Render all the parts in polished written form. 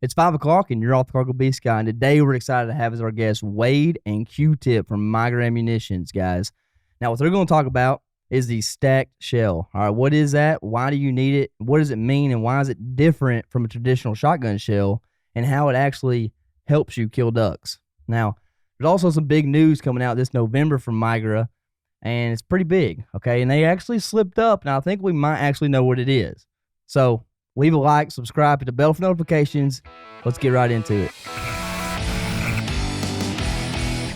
It's 5 o'clock, and you're off the Cargo Beast Guy. And today we're excited to have as our guests Wade and Q-Tip from Migra Ammunitions, guys. Now, what they're going to talk about is the stacked shell. All right, what is that? Why do you need it? What does it mean? And why is it different from a traditional shotgun shell? And how it actually helps you kill ducks. Now, there's also some big news coming out this November from Migra, and it's pretty big, okay? And they actually slipped up, and I think we might actually know what it is. So leave a like, subscribe, hit the bell for notifications. Let's get right into it.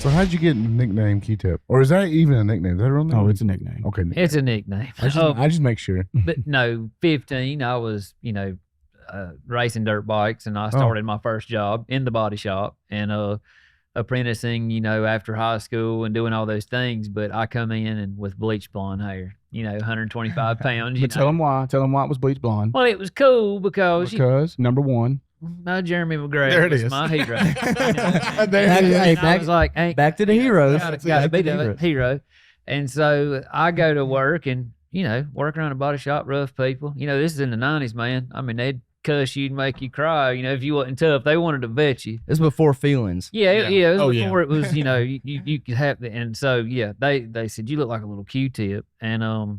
So how'd you get nickname Q-Tip? Or is that even a nickname? Is that a real name? Oh, it's a nickname. Okay. It's a nickname. I just make sure. But no, 15, I was, racing dirt bikes, and I started my first job in the body shop and apprenticing, after high school and doing all those things. But I come in and with bleach blonde hair, 125 pounds. But tell them why. Tell them why it was bleach blonde. Well, it was cool because number one. Jeremy McGregor There it was is. my hero. Back to the heroes. Gotta be the hero. And so I go to work and, work around a body shop, rough people. This is in the 90s, man. I mean, they'd cuss you and make you cry. If you wasn't tough, they wanted to vet you. This was before feelings. It was before it was, you could have the, and so, they said, you look like a little Q-tip. And, and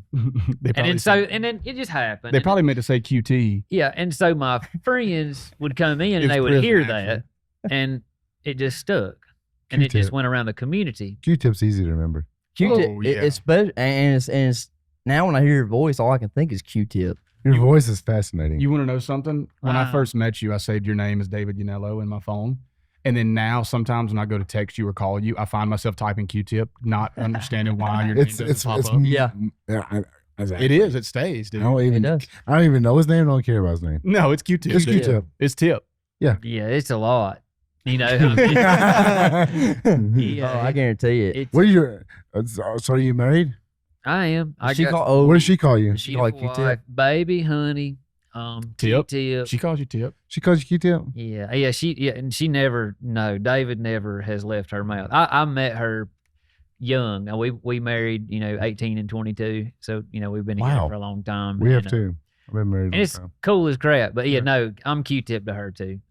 then it just happened. They probably meant to say QT. Yeah. And so my friends would come in and they would hear that and it just stuck. And Q-tip. it just went around the community. Q-tip's easy to remember. Q-Tip, Oh, yeah. it's special, and it's now when I hear your voice, all I can think is Q-Tip. Your voice is fascinating. You want to know something? When I first met you, I saved your name as David Yanello in my phone. And then now, sometimes when I go to text you or call you, I find myself typing Q-Tip, not understanding why your name doesn't pop up. Yeah. Exactly. It is. It stays, dude. I don't even know his name. I don't care about his name. No, it's Q-Tip. It's Q-Tip. It's Tip. Yeah, it's a lot. Oh, I guarantee it. What are your? So are you married? I am. What does she call you? She call you Q-Tip? Baby, honey, Tip. Q-Tip. She calls you Tip. She calls you Q-Tip? And she never. No, David never has left her mouth. I met her young. Now we married, 18 and 22. So we've been together for a long time. We have too. I've been married. And it's cool as crap. But no, I'm Q-Tip to her too.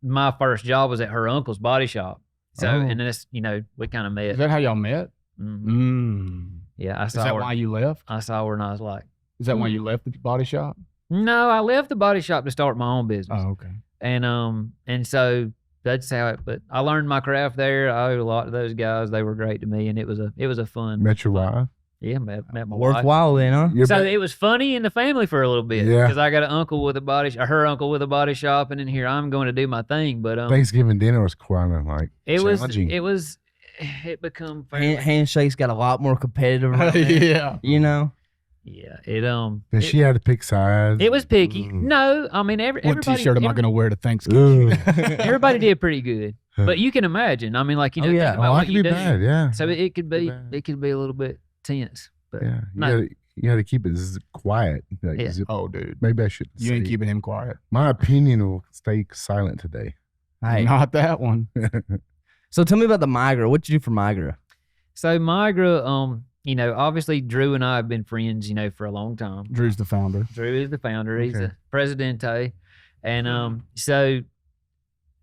My first job was at her uncle's body shop. So and that's we kind of met. Is that how y'all met? Mm-hmm. Yeah, I saw her. Is that why you left? I saw her and I was like, is that why you left the body shop? No, I left the body shop to start my own business. Oh, okay. And so that's how it. But I learned my craft there. I owe a lot to those guys. They were great to me, and it was a fun. Met your wife? Yeah, met my wife. Worthwhile then, huh? So it was funny in the family for a little bit. Yeah. Because I got an uncle with her uncle with a body shop, and then here I'm going to do my thing. But Thanksgiving dinner was quite like challenging. It become Handshakes got a lot more competitive. Yeah. Yeah. And she had to pick sides. It was picky. No, I mean everybody. What T-shirt am I going to wear to Thanksgiving? Everybody did pretty good, but you can imagine. I mean, think about I what could you be do. bad. Yeah. So it could be a little bit tense. But yeah. You got to keep it quiet. Oh, dude. Maybe I should. You ain't keeping him quiet. My opinion will stay silent today. Hey. Not that one. So tell me about the Migra. What'd you do for Migra? So Migra, obviously Drew and I have been friends, for a long time. Drew's the founder. Drew is the founder. He's the presidente. And so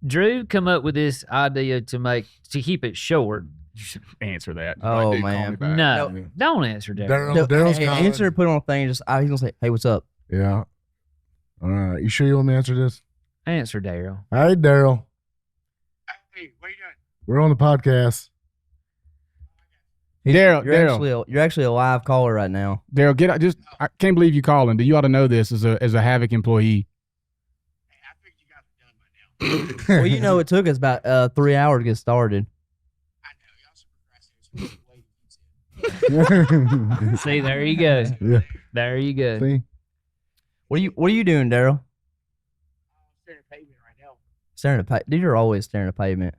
Drew come up with this idea to keep it short. You should answer that. Oh, Like, dude, man. call me back. No, don't answer that. Darryl's Answer, put on a thing. He's going to say, hey, what's up? Yeah. All right. You sure you want me to answer this? Answer, Darryl. All right, Darryl. Hey, what are you doing? We're on the podcast. Darryl, You're actually a live caller right now. Darryl, get out. I can't believe you calling. You ought to know this as a Havoc employee. Hey, I figured you guys were done by now. Well, it took us about 3 hours to get started. I know. Y'all some procrastinators. See, there you go. Yeah. There you go. See? What are you doing, Darryl? I'm staring at pavement right now. Staring at pavement. Dude, you're always staring at pavement. I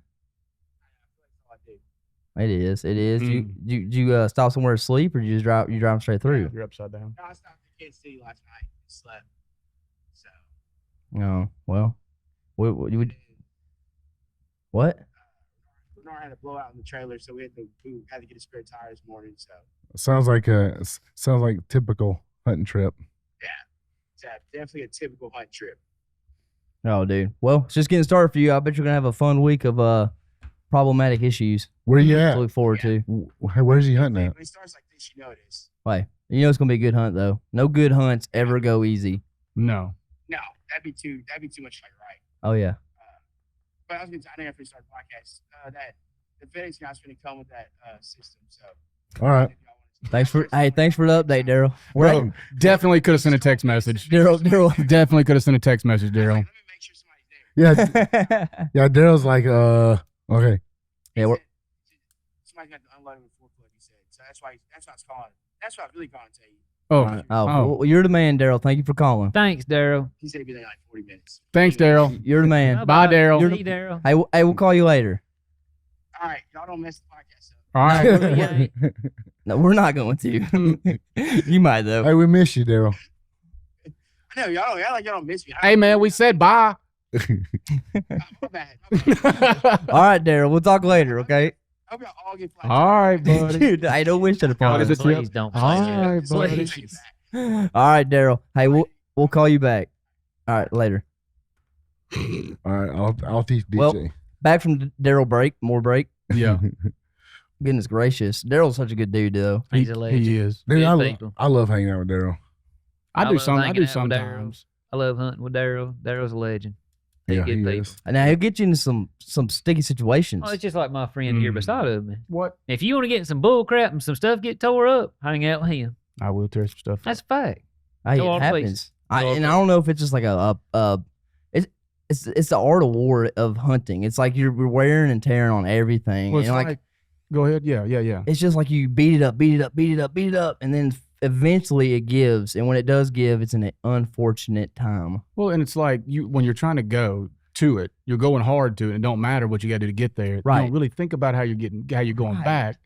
feel like that's all I do. It is. It is. You stop somewhere to sleep, or you just drive straight through? You're upside down. No, I stopped at Kansas City last night and slept. So. No. Well, what? Bernard had a blowout in the trailer, so we had to get a spare tire this morning. So. Sounds like typical hunting trip. Yeah. It's definitely a typical hunt trip. Oh, dude. Well, it's just getting started for you. I bet you're gonna have a fun week of problematic issues Where you to at? look forward to. Where's he hunting at? When it starts like this, you know it is. Wait, you know it's gonna be a good hunt though. No good hunts ever go easy. No. No, that'd be too much like right. Oh yeah. But I was gonna I know after we start the podcast, that the FedEx guy's gonna come with that system. So All right. if y'all want to- Thanks for the update, Daryl. Bro, definitely could have sent a text message. Daryl. Definitely could have sent a text message, Let Darryl. me make sure somebody's there. Yeah, yeah. Daryl's like, okay. Yeah, we're- Somebody's got to unload with forklift. He said. So that's why it's calling. That's why I really calling to tell you. Oh, well, you're the man, Daryl. Thank you for calling. Thanks, Darryl. He said it'd be there in like 40 minutes. thanks, Darryl. You're the man. Bye, Darryl. See you, Darryl. Hey, we'll call you later. All right, y'all don't mess the podcast up. All right. Yeah. No, we're not going to. You might though. Hey, we miss you, Daryl. I know y'all don't miss me. Hey, man, we said bye. My bad. All right, Daryl. We'll talk later, okay? I hope y'all all get flights. All right, buddy. Dude, I don't wish it upon is us. it Please don't. All say that. right, buddy. Please. All right, Daryl. Hey, we'll call you back. All right, later. All right, I'll teach DJ. Well, back from Daryl break. More break. Yeah, Goodness gracious, Daryl's such a good dude, though. He's a legend. he is. Dude, Good people. I love hanging out with Daryl. I I do love some. I hanging do out with sometimes. I love hunting with Darryl. Daryl's a legend. They're Yeah, good he people. is. And now he'll get you into some sticky situations. Oh, it's just like my friend here Mm. beside of me. What? If you want to get in some bull crap and some stuff get tore up, hang out with him. I will tear some stuff. That's a fact. Hey, Go it on, happens. please. I Go on, don't know if it's just like it's the art of war of hunting. It's like you're wearing and tearing on everything. Well, it's and like, go ahead. Yeah. it's just like you beat it up, and then eventually it gives. And when it does give, it's an unfortunate time. Well, and it's like when you're trying to go to it, you're going hard to it. It don't matter what you got to do to get there. You Right. don't really think about how you're going Right. back.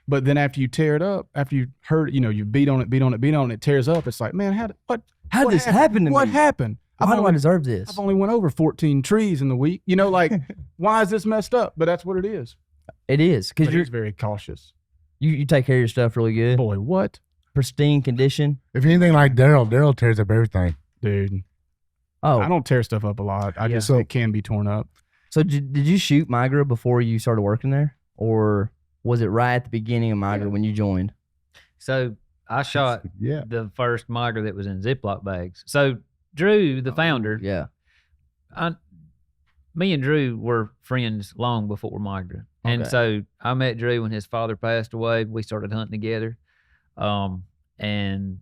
But then after you tear it up, after you hurt, you beat on it, it tears up. It's like, man, How did what this happen to What me? happened? Why do I deserve this? I've only went over 14 trees in the week. Like, why is this messed up? But that's what it is. It is because But you're he's very cautious. you take care of your stuff really good, Boy, what? pristine condition. If anything like Daryl tears up everything. Dude, Oh, I don't tear stuff up a lot. I just So- it can be torn up. so did you shoot Migra before you started working there, or was it right at the beginning of Migra when you joined? So I shot Yeah. the first Migra that was in Ziploc bags. So Drew, the founder, Yeah. me and Drew were friends long before Migra. And Okay. so I met Drew when his father passed away. We started hunting together. And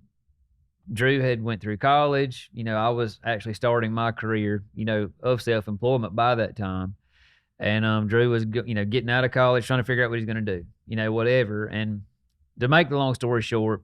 Drew had went through college. I was actually starting my career, of self-employment by that time. And Drew was, getting out of college, trying to figure out what he's going to do, whatever. And to make the long story short,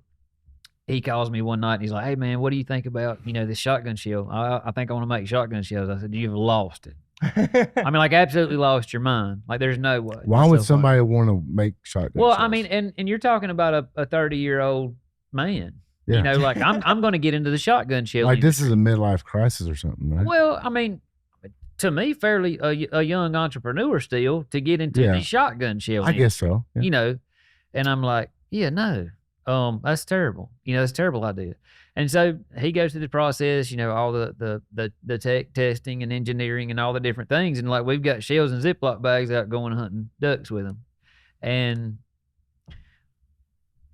he calls me one night and he's like, "Hey man, what do you think about, this shotgun shell? I think I want to make shotgun shells." I said, "You've lost it." I mean, like absolutely lost your mind. Like there's no way. Why It's would so somebody want to make shotgun Well, shells? I mean, and you're talking about a 30-year-old man. Yeah. Like I'm going to get into the shotgun shell. like this is a midlife crisis or something, right? Well, I mean, to me, fairly a young entrepreneur still to get into Yeah. the shotgun shell. I guess so. Yeah. And I'm like, yeah, no, that's terrible. It's a terrible idea. And so he goes through the process, all the tech testing and engineering and all the different things. And like, we've got shells and Ziploc bags out going hunting ducks with them. And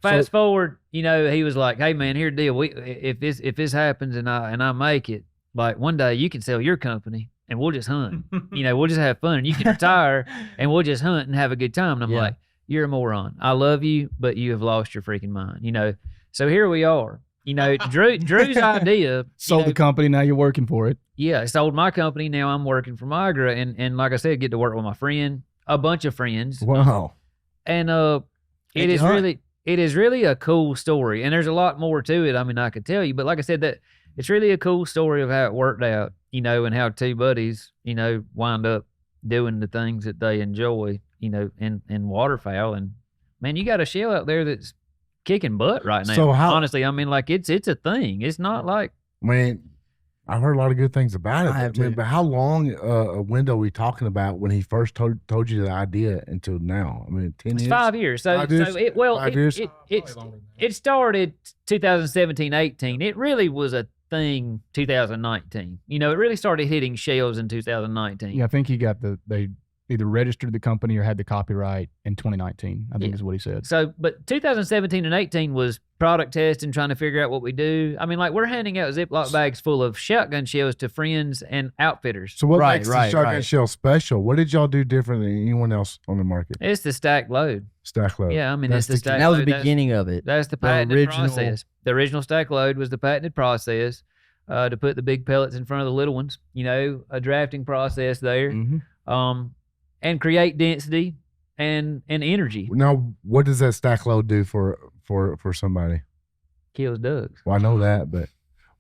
fast forward, he was like, "Hey man, here's the deal. If this happens and I make it, like one day you can sell your company and we'll just hunt. We'll just have fun and you can retire and we'll just hunt and have a good time." And I'm Yeah. like, "You're a moron. I love you, but you have lost your freaking mind." So here we are. Drew's idea. Sold the company. Now you're working for it. Yeah, I sold my company. Now I'm working for Migra, and like I said, get to work with my friend, a bunch of friends, Wow. and Make it hunt. it is really a cool story, and there's a lot more to it. I mean, I could tell you, but like I said, that it's really a cool story of how it worked out, and how two buddies, wind up doing the things that they enjoy, in waterfowl. And man, you got a shell out there that's kicking butt right now. So how- honestly, I mean, like it's a thing. It's not like I mean, I've heard a lot of good things about it. I have but, too. but how long a window are we talking about when he first told you the idea until now? I mean, 10 it's years? 5 years. So 5 years? it 5 years? it started 2017, 18. It really was a thing 2019. You know, it really started hitting shelves in 2019. Yeah, I think he got they either registered the company or had the copyright in 2019, I think is what he said. So, but 2017 and 18 was product testing, trying to figure out what we do. I mean, like, we're handing out Ziploc bags full of shotgun shells to friends and outfitters. So what makes the shotgun shell special? What did y'all do different than anyone else on the market? It's the stack load. Stack load. Yeah, I mean, it's the stack load. That was the beginning of it. That's the patented process. The original stack load was the patented process to put the big pellets in front of the little ones. You know, a drafting process there. And create density and energy. Now, what does that stack load do for somebody? Kills ducks. Well, I know that, but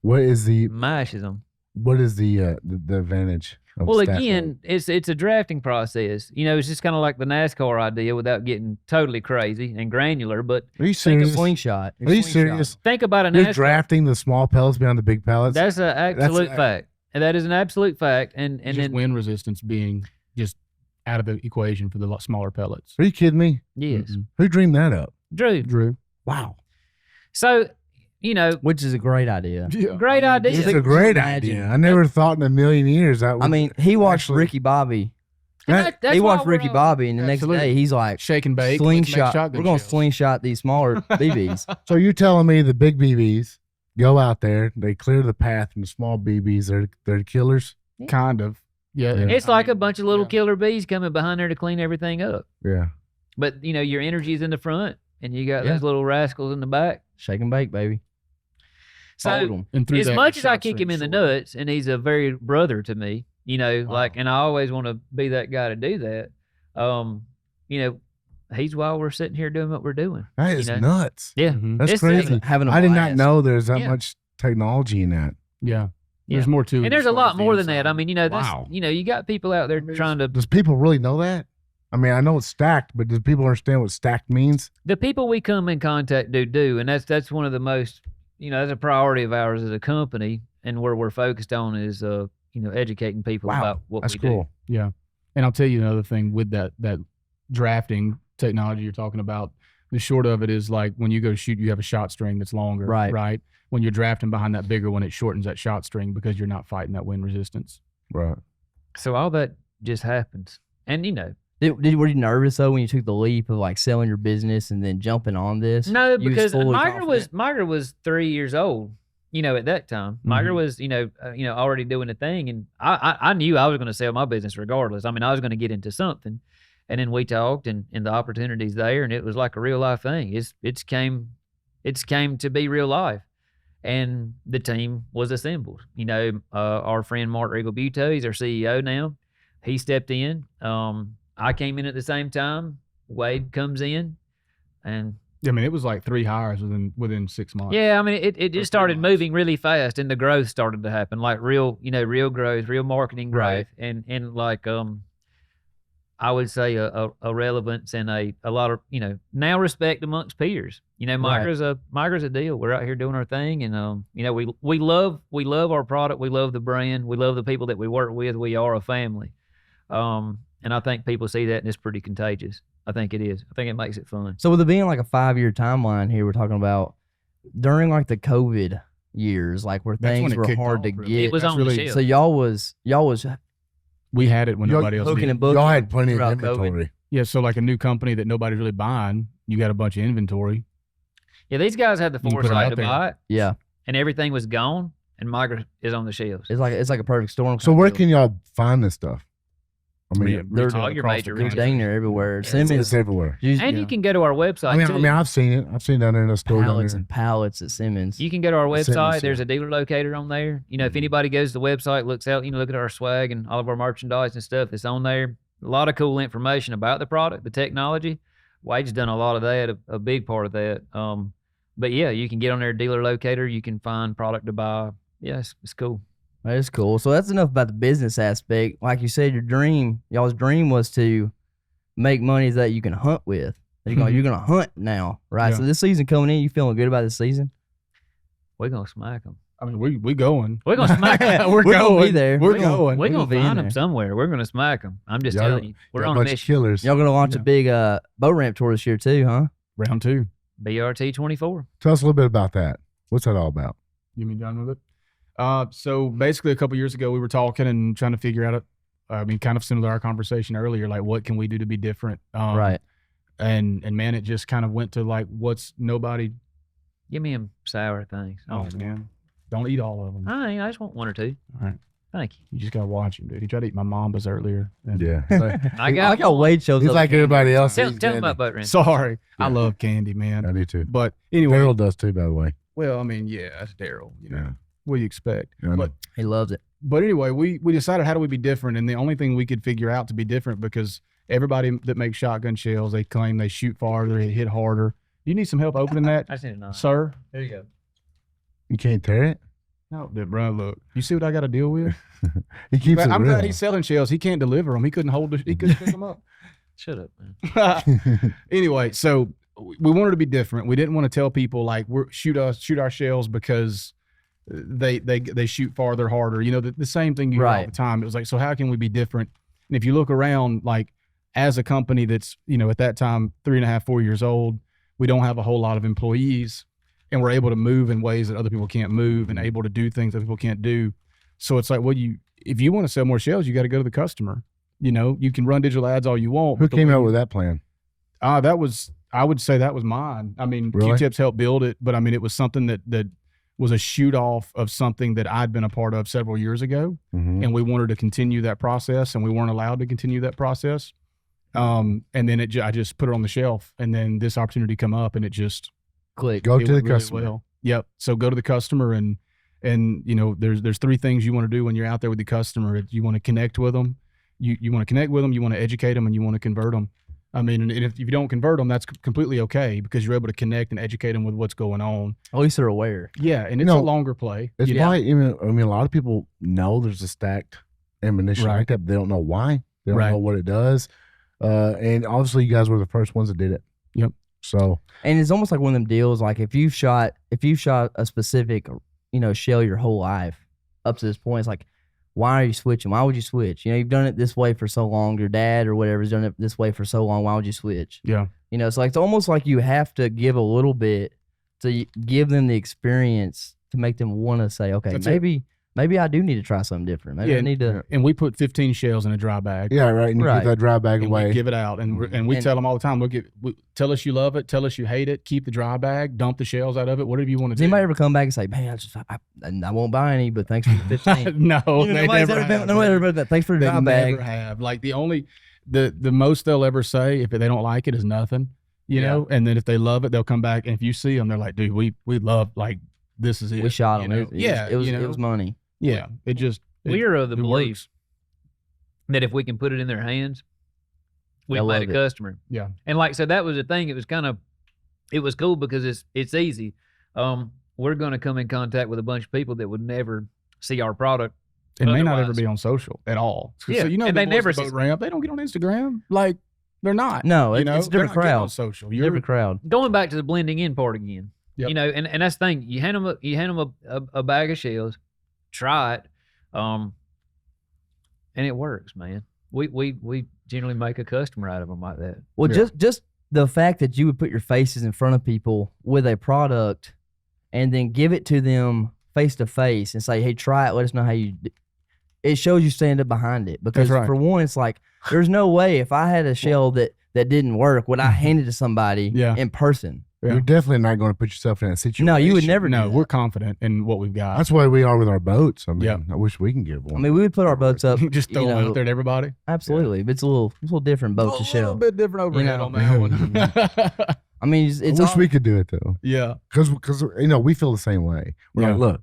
what is the mashes them? What is the advantage? Well, again, it's a drafting process. You know, it's just kind of like the NASCAR idea without getting totally crazy and granular. But are you serious? Slingshot. Are you serious? Think about a NASCAR. You're drafting the small pellets behind the big pellets. That's an absolute fact. And that is an absolute fact. And then wind resistance being just out of the equation for the smaller pellets. Are you kidding me? Yes. Who dreamed that up? Drew. Wow. So, you know, which is a great idea. Yeah. Great idea. It's a great idea. I never thought in a million years that would, I mean, he watched Ricky Bobby. He watched Ricky Bobby, and the next day he's like, shake and bake. Slingshot. We're going to slingshot these smaller BBs. So you're telling me the big BBs go out there, they clear the path, and the small BBs, they're killers? Kind of. Yeah. It's like a bunch of little killer bees coming behind there to clean everything up. Yeah. But, you know, your energy is in the front, and you got those little rascals in the back. Shake and bake, baby. So, as much as I kick him in the nuts, and he's a very brother to me, you know, and I always want to be that guy to do that, you know, he's why we're sitting here doing what we're doing. That is nuts. Yeah. That's crazy. I did not know there's that much technology in that. Yeah. There's more to it. And there's a lot more than that. I mean, you know, that's, you know, you got people out there trying to. Does people really know that? I mean, I know it's stacked, but do people understand what stacked means? The people we come in contact do, and that's one of the most, you know, that's a priority of ours as a company, and where we're focused on is, you know, educating people about what we do. That's cool. Yeah, and I'll tell you another thing with that drafting technology you're talking about. The short of it is, like, when you go shoot, you have a shot string that's longer, right? When you're drafting behind that bigger one, it shortens that shot string because you're not fighting that wind resistance. Right. So all that just happens, and you know. Were you nervous though when you took the leap of like selling your business and then jumping on this? No, because Migra was 3 years old, you know, at that time. Migra was, you know, already doing a thing, and I knew I was going to sell my business regardless. I mean, I was going to get into something, and then we talked, and the opportunities there, and it was like a real life thing. It's came to be real life, and the team was assembled. You know, our friend Mark Regal-Buteau, he's our CEO now. He stepped in. I came in at the same time. Wade comes in, and I mean, it was like 3 hires within 6 months. Yeah, I mean, it just started moving really fast, and the growth started to happen, like real growth, real marketing growth, and like I would say a relevance and a lot of, you know, now respect amongst peers. You know, Migra's a deal. We're out here doing our thing, and you know, we love our product, we love the brand, we love the people that we work with. We are a family. And I think people see that, and it's pretty contagious. I think it is. I think it makes it fun. So with it being like a 5-year timeline here, we're talking about during like the COVID years, like where things were hard to get. It was on the shelf. So y'all was we had it when nobody else did. Y'all had plenty of inventory. COVID. Yeah, so like a new company that nobody's really buying, you got a bunch of inventory. Yeah, these guys had the foresight to buy it. Yeah. And everything was gone, and Migra is on the shelves. It's like a perfect storm. So where can y'all find this stuff? I mean, they're dang near everywhere. Simmons, it's everywhere. And you can go to our website. I mean, I've seen it. I've seen that in the store. Pallets and pallets at Simmons. You can go to our website. There's a dealer locator on there. You know, if anybody goes to the website, looks out, you know, look at our swag and all of our merchandise and stuff that's on there. A lot of cool information about the product, the technology. Wade's done a lot of that, a big part of that. But yeah, you can get on their dealer locator. You can find product to buy. Yeah, it's cool. That is cool. So that's enough about the business aspect. Like you said, y'all's dream was to make money that you can hunt with. You're gonna hunt now, right? Yeah. So this season coming in, you feeling good about this season? We're gonna smack them. I mean, we going. We're gonna smack them. We're gonna be there. We're going. We're gonna find them somewhere. We're gonna smack them. I'm just telling you. We're on a mission. Killers. Y'all gonna launch a big boat ramp tour this year too, huh? Round 2. BRT 24. Tell us a little bit about that. What's that all about? You mean done with it? So basically, a couple years ago, we were talking and trying to figure out. Kind of similar to our conversation earlier. Like, what can we do to be different? Right. And man, it just kind of went to like, what's nobody. Give me them sour things. Oh man, don't eat all of them. I just want one or two. All right. Thank you. You just gotta watch him, dude. He tried to eat my Mambas earlier. And Yeah. I I got like how Wade shows He's up. like everybody else. Tell He's them candy. about boat rent. Sorry, I Yeah. love candy, man. I do too. But anyway, Darryl does too, by the way. well, I mean, yeah, that's Darryl. You know, Yeah. what do you expect? I know. But He loves it. But anyway, we decided how do we be different, and the only thing we could figure out to be different, because everybody that makes shotgun shells, they claim they shoot farther, they hit harder. Do you need some help opening that, I seen it now. sir? There you go. You can't tear it. No, bro. Look, you see what I got to deal with? He keeps it I'm real. glad he's selling shells. He can't deliver them. He couldn't hold. He couldn't pick them up. Shut up, man. Anyway, so we wanted to be different. We didn't want to tell people like shoot our shells because they shoot farther, harder. You know, the same thing you hear all Right. the time. It was like, so how can we be different? And if you look around, like as a company that's, you know, at that time 3.5, 4 years old, we don't have a whole lot of employees, and we're able to move in ways that other people can't move, and able to do things that people can't do. So it's like, well, if you want to sell more shells, you got to go to the customer. You know, you can run digital ads all you want. Who but the came way out you- with that plan? I would say that was mine. I mean, Really? Q-Tips helped build it, but I mean, it was something that was a shoot off of something that I'd been a part of several years ago, Mhm. and we wanted to continue that process, and we weren't allowed to continue that process. And then I just put it on the shelf, and then this opportunity come up, and it just Click. Go it to the went really customer. well. Yep. So go to the customer, and you know, there's three things you want to do when you're out there with the customer. You want to connect with them, you want to connect with them, you want to educate them, and you want to convert them. I mean, and if you don't convert them, that's completely okay, because you're able to connect and educate them with what's going on. At least they're aware. Yeah, and You it's a know, longer play. It's you know? probably even. I mean, a lot of people know there's a stacked ammunition Right. like that, but they don't know why. They don't Right. know what it does. And obviously, you guys were the first ones that did it. Yep. So And it's almost like one of them deals. Like if you shot a specific, you know, shell your whole life up to this point, it's like, why are you switching? Why would you switch? You know, you've done it this way for so long. Your dad or whatever has done it this way for so long. Why would you switch? Yeah. You know, it's like it's almost like you have to give a little bit to give them the experience to make them want to say, okay, That's it. maybe I do need to try something different. Maybe Yeah, I need to. And we put 15 shells in a dry bag. yeah, right. And you Right. keep that dry bag And we away. give it out, and we And- tell them all the time. Tell us you love it. Tell us you hate it. Keep the dry bag. Dump the shells out of it. Whatever you want to Does do. anybody ever come back and say, man, I won't buy any, but thanks for the 15? No, You know, they nobody's never ever been- have. nobody ever done that. Thanks for the They dry never bag. have. Like the most they'll ever say if they don't like it is nothing, you Yeah. know. And then if they love it, they'll come back. And if you see them, they're like, dude, we love, like, this is it. We shot you them. know? Yeah, it was you know? it was money. Yeah, it just We are of the it belief works. that if we can put it in their hands, we've They'll made love a it. customer. Yeah. And like, so that was the thing. It was cool because it's easy. We're going to come in contact with a bunch of people that would never see our product. It may not ever Otherwise- be on social at all. Yeah, So, you know, and the they boys never at see- Boat Ramp, they don't get on Instagram. Like, they're not. No, you know? it's a They're different not getting on crowd. social. Different crowd. Going back to the blending in part again, Yep. you know, and that's the thing. You hand them a bag of shells, try it, and it works, man. We generally make a customer out of them like that. Well, Yeah. just the fact that you would put your faces in front of people with a product and then give it to them face to face and say, hey, try it. Let us know how you it shows you stand up behind it. Because right. for one, it's like, there's no way if I had a shell that didn't work, would I hand it to somebody Yeah. in person? Yeah. You're definitely not going to put yourself in that situation. No, you would never do No, that. we're confident in what we've got. That's why we are with our boats. I mean, Yeah. I wish we can give one. I mean, we would put our boats up. Just you throw them know, out there to everybody. Absolutely. But it's a little different boat to A little shell. bit different overhead know. on that one. I mean, it's I wish all- we could do it though, Yeah. because you know we feel the same way. We're Yeah. like, look,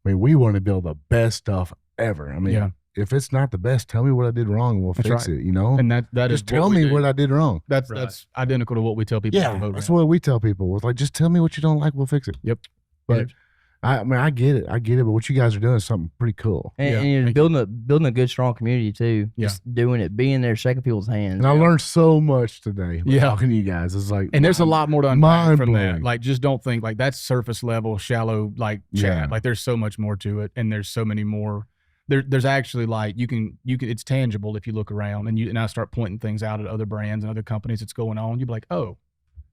I mean, we want to build the best stuff ever. I mean, Yeah. if it's not the best, tell me what I did wrong, and we'll That's fix right. it. You know, And that is just tell me what I did wrong. That's Right. that's identical to what we tell people. Yeah, on the boat that's ramp. what we tell people. It's like, just tell me what you don't like, we'll fix it. Yep. But Yeah. I mean, I get it, but what you guys are doing is something pretty cool. And, Yeah, and you're thank building a good, strong community too. Yeah. Just doing it, being there, shaking people's hands. And I learned so much today. Yeah. Talking to you guys, it's like, And there's a lot more to unpack from that. mind-blowing. Like, just don't think like that's surface level, shallow, like chat. Yeah. Like, there's so much more to it, and there's so many more. There's actually like you can it's tangible if you look around and I start pointing things out at other brands and other companies that's going on. You'd be like, oh,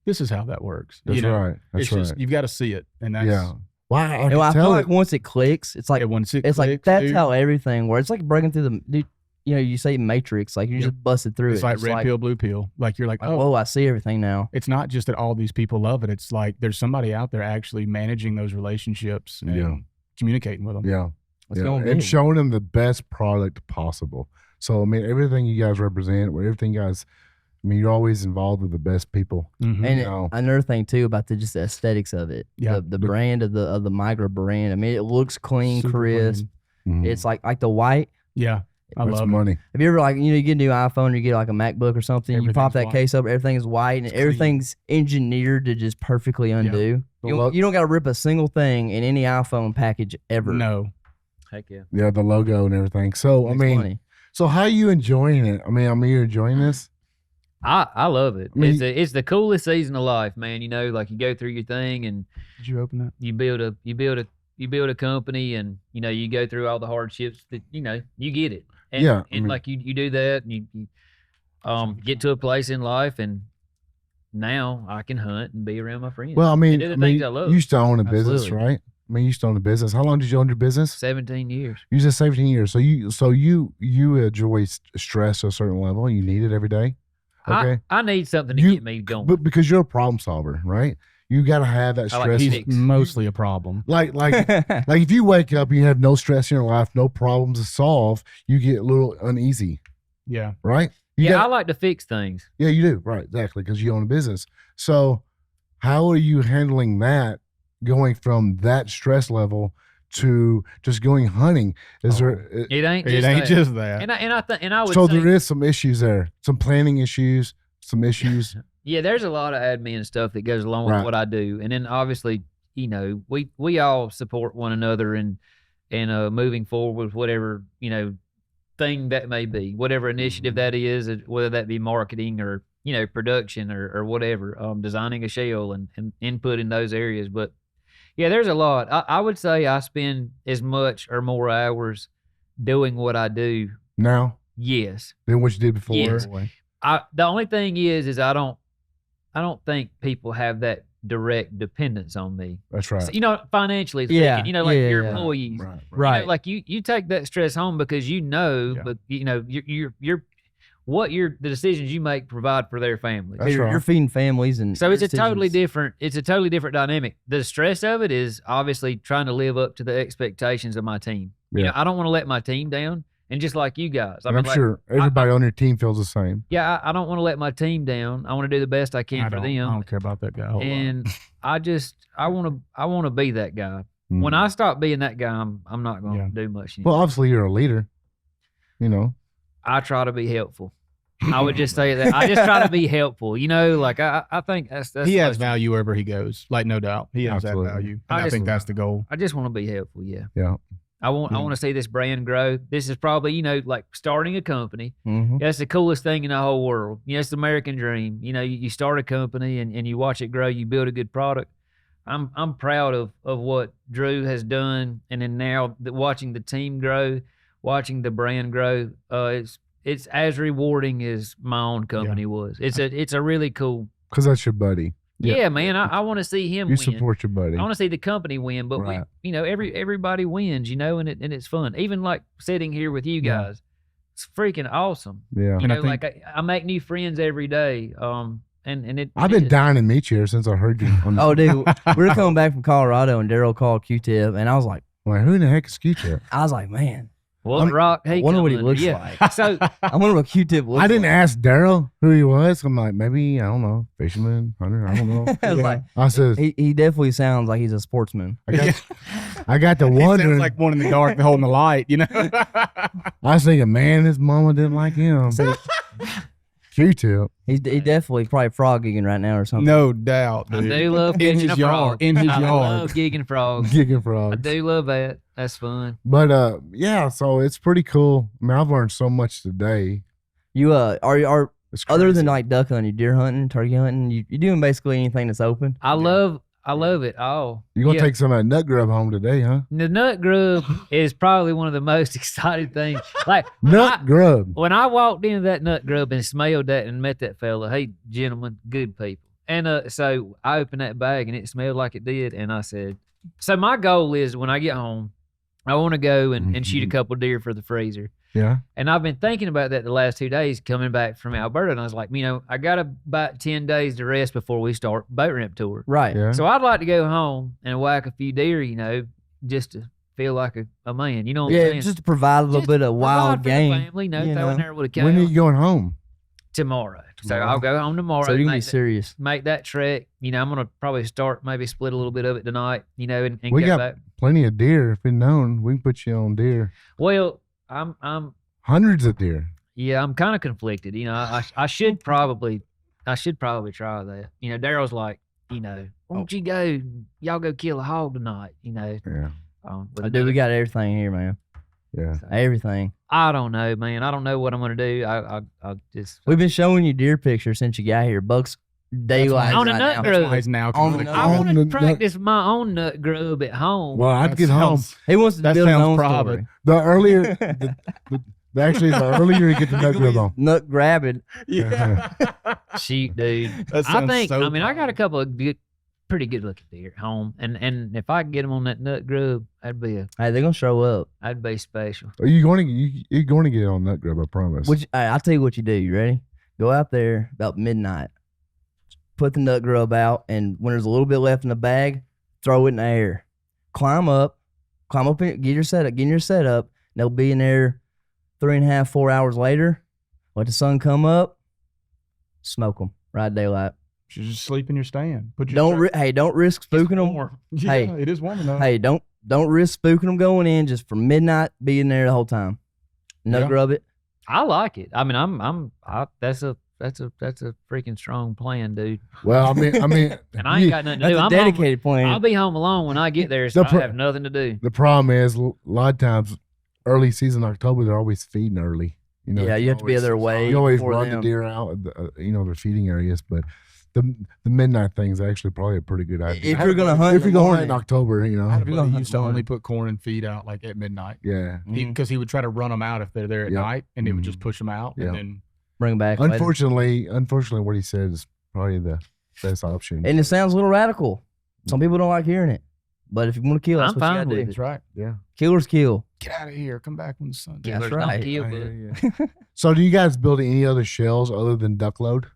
this is how that works. That's you know? right. That's It's right. just you've got to see it, and that's Yeah. Well, I can I feel tell like it. once it clicks, it's like once it's like clicks, that's dude, how everything works. It's like breaking through the dude. You know, you say Matrix, like you Yep. just busted through it's it. like red pill, blue pill. Like you're like, oh, whoa, I see everything now. it's not just that all these people love it. It's like there's somebody out there actually managing those relationships and Yeah. communicating with them. Yeah. It's Yeah, going and big. showing them the best product possible. So I mean, everything you guys represent, everything you guys, I mean, you're always involved with the best people. Mhm. And You know. another thing too about just the aesthetics of it. Yeah. The brand of the Migra brand. I mean, it looks clean, Super crisp. clean. Mhm. It's like the white. Yeah, I That's love it. money. Have you ever you get a new iPhone or you get like a MacBook or something, you pop Everything's that white. case up, everything is white and It's clean. everything's engineered to just perfectly undo. The You lo- don't, you don't got to rip a single thing in any iPhone package ever. No, Heck yeah. Yeah, the logo and everything. So I Makes mean, money. so how are you enjoying it? I mean, you're enjoying this. I love it. I mean- It's the coolest season of life, man. You know, like you go through your thing and did you open that? you build a company, and you know you go through all the hardships that you get it. And, Yeah, I and mean- like you do that, and you get to a place in life, and now I can hunt and be around my friends. Well, I mean, do the things I love. you used to own a business, Absolutely. right? I mean, you used to own a business. How long did you own your business? 17 years. You said 17 years. So you enjoy stress to a certain level. You need it every day. Okay. I need something to You- get me going. But because you're a problem solver, right? You got to have that I like stress. to He's fix. mostly a problem. like if you wake up and you have no stress in your life, no problems to solve, you get a little uneasy, Yeah, right? You Yeah, gotta- I like to fix things. Yeah, you do. Right, exactly, because you own a business. So how are you handling that, going from that stress level to just going hunting? Is there It ain't it just ain't that. just that. And I would so say, there is some issues there, some planning issues, some issues. yeah, there's a lot of admin stuff that goes along with Right. what I do, and then obviously, we all support one another and moving forward with whatever thing that may be, whatever initiative that is, whether that be marketing or production or whatever, designing a shell and input in those areas. But yeah, there's a lot. I would say I spend as much or more hours doing what I do. Now Yes. than what you did before. Yes. The only thing is I don't think people have that direct dependence on me. That's right. So, financially speaking, Yeah, like yeah, your yeah. employees. Right. Right. Like you take that stress home because Yeah. but you're the decisions you make provide for their families. That's you're, right. you're feeding families, and So it's a decisions. totally different dynamic. The stress of it is obviously trying to live up to the expectations of my team. Yeah. I don't want to let my team down. And just like you guys, And I'm sure everybody on your team feels the same. Yeah, I don't want to let my team down. I want to do the best I can I for don't, them. I don't care about that guy. A whole lot. And I want to be that guy. Mhm. When I stop being that guy, I'm not going to Yeah. do much anymore. Well, obviously you're a leader. You know. I try to be helpful. I would just say that. I just try to be helpful. Like I think that's he has most- value wherever he goes. Like no doubt, he has Absolutely. that value. I And I just- think that's the goal. I just want to be helpful. Yeah. Yeah. I want Yeah. to see this brand grow. This is probably like starting a company. Mhm. That's the coolest thing in the whole world. It's the American dream. You start a company and you watch it grow. You build a good product. I'm proud of what Drew has done, and then now watching the team grow, watching the brand grow. It's as rewarding as my own company was. It's a really cool. Because that's your buddy. Yeah, man. I want to see him You win. support your buddy. I want to see the company win, but Right. everybody wins, and it's fun. Even like sitting here with you Yeah. guys, it's freaking awesome. Yeah. And I think- Like I make new friends every day. And it. I've been dying to meet you here since I heard you. On Oh, dude, we were coming back from Colorado, and Darryl called Q-Tip, and I was like, who in the heck is Q-Tip? man, What rock? I He wonder what he come looks under. like. So I wonder what Q-Tip looks I didn't like. ask Darryl who he was. I'm like, maybe, I don't know, fisherman, hunter, I don't know. I was like, I said, he definitely sounds like he's a sportsman. I got to He wondering. sounds like one in the dark holding the light, I was thinking, man, his mama didn't like him. Q-Tip. He definitely probably frog gigging right now or something. No doubt, I dude. do love In catching his a yard, frog. in his I yard. love gigging frogs. Gigging I frogs. do love that. That's fun. But yeah, so it's pretty cool. I mean, I've learned so much today. You are It's other crazy. than like duck hunting, deer hunting, turkey hunting, you doing basically anything that's open. I love it all. You're gonna Yeah. take some of that nut grub home today, huh? The nut grub is probably one of the most exciting things. Like Nut grub. when I walked into that nut grub and smelled that and met that fella, hey gentlemen, good people. And so I opened that bag and it smelled like it did, and I said, So my goal is when I get home, I want to go and shoot a couple deer for the freezer. Yeah. And I've been thinking about that the last 2 days coming back from Alberta. And I was like, I got about 10 days to rest before we start boat ramp tour. Right. Yeah. So I'd like to go home and whack a few deer, just to feel like a man. You know what I'm saying? Just to provide a little Just bit of wild provide for the game. family, you throw in know. there with a cow. When are you going home? Tomorrow. So Tomorrow? I'll go home tomorrow. So you can be make serious. make that trek. I'm gonna probably maybe split a little bit of it tonight, and We go got back. plenty of deer. If we'd known, we can put you on deer. Well, I'm Hundreds of deer. I'm kind of conflicted. I should probably try that. Darryl's like, why don't you y'all go kill a hog tonight? Yeah. But Dude, we got everything here, man. Yeah. Everything. I don't know, man. I don't know what I'm gonna do. I just We've been showing you deer pictures since you got here. Bucks daylight. On a right nut now. grove. That's why he's now On coming the- to I on want the to nut- practice my own nut grub at home. Well, I'd That get home. sounds- He wants to That build his sounds own private. story. The earlier, actually, the earlier you get to nut grub on. Nut grabbing. Shoot, dude. That I sounds think. so I got a private. couple of pretty good looking deer at home, and if I can get them on that nut grub, Hey, they're gonna show up. that'd be special. Are you going to you're going to get on nut grub? I promise. I'll tell you what you do. You ready? Go out there about midnight. Put the nut grub out, and when there's a little bit left in the bag, throw it in the air. Climb up, and get your setup. Get in your setup. And they'll be in there 3.5, 4 hours later. Let the sun come up. Smoke them right at daylight. You just sleep in your stand. Put your Don't risk spooking them. Yeah, Hey. it is warm enough. Hey, don't risk spooking them going in. Just from midnight, be in there the whole time. Nut Yeah. grub it. I like it. I mean, that's a freaking strong plan, dude. Well, I mean, And I ain't got nothing to That's do. a I'm dedicated home, plan. I'll be home alone when I get there, so The I have nothing to do. the problem is a lot of times, early season October, they're always feeding early. Yeah, you have to be always- their way. You always before run them. the deer out, their feeding areas, but the midnight thing is actually probably a pretty good idea. If you're gonna hunt if you're in the going to hunt in morning. October, I had a If you're buddy gonna who hunt used to in the only morning. put corn and feed out like at midnight yeah. because he would try to run them out if they're there at Yep. night, and it would Mhm. just push them out. Yep. And then Bring them back. later. Unfortunately, what he said is probably the best option. And it sounds a little radical. Some people don't like hearing it. But if you want to kill, that's I'm what you fine gotta with do. it. that's right. Yeah. Killers kill. Get out of here. Come back when the sun. Yeah, that's Killers don't right. kill, I but hear you. So, do you guys build any other shells other than duck load?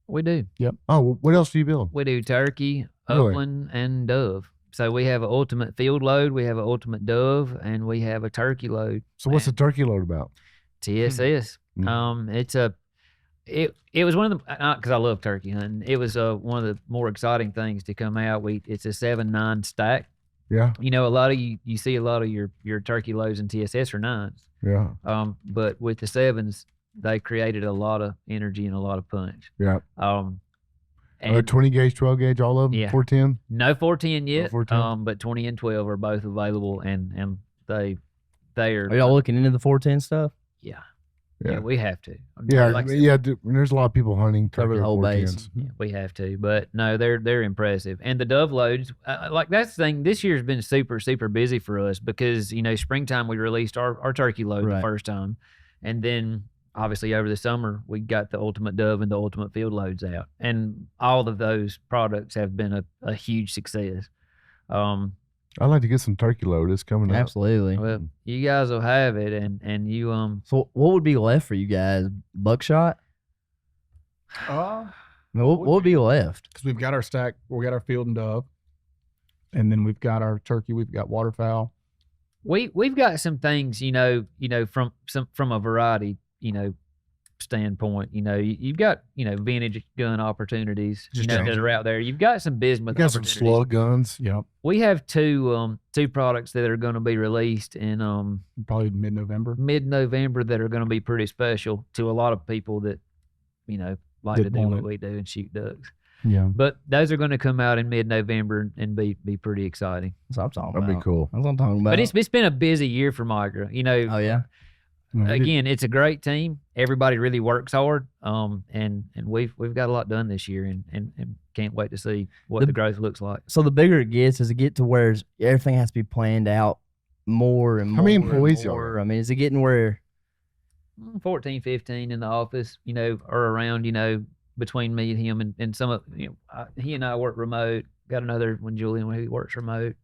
we do. Oh, what else do you build? We do turkey, Really? upland, and dove. So we have an ultimate field load, we have an ultimate dove, and we have a turkey load. So, what's the turkey load about? TSS. Mhm. It was one of the because I love turkey hunting. It was one of the more exciting things to come out. It's a 7-9 stack. Yeah, A lot of you see a lot of your turkey loads in TSS are 9s. yeah, But with the 7s, they created a lot of energy and a lot of punch. yeah. And 20 gauge, 12 gauge, all of them. Yeah. 410. no 410 yet. 410? But 20 and 12 are both available, and they are. Are y'all looking into the 410 stuff? Yeah. Yeah. Yeah, we have to. Yeah, Like I said, yeah. Dude, there's a lot of people hunting Cover turkey the whole 410s. base. Yeah, we have to, but no, they're impressive. And the dove loads, like that's the thing. This year's been super busy for us because springtime we released our turkey load the Right. first time, and then obviously over the summer we got the ultimate dove and the ultimate field loads out, and all of those products have been a huge success. I'd like to get some turkey load. It's coming up. Absolutely. Well, you guys will have it, and you So what would be left for you guys? Buckshot? I mean, what would be left? Because we've got our stack, we got our field and dove, and then we've got our turkey, we've got waterfowl. we've got some things from a variety standpoint. You've got vintage gun opportunities Just that changing. are out there. You've got some bismuth. You got some opportunities. slug guns. Yep, We have two products that are going to be released in probably mid-November. mid-November that are going to be pretty special to a lot of people that like to That do want what it. we do and shoot ducks. Yeah, But those are going to come out in mid-November and be pretty exciting. That's what I'm talking That'd about. be cool. That's what I'm talking about. But it's been a busy year for Migra. Oh, yeah? Again, it's a great team. Everybody really works hard. And we've got a lot done this year, and can't wait to see what the growth looks like. So the bigger it gets, does it get to where everything has to be planned out more and more? How many and employees y'all more? I mean, is it getting where 14, 15 in the office, or around, between me and him and some of, he and I work remote. Got another one, Julian, who works remote.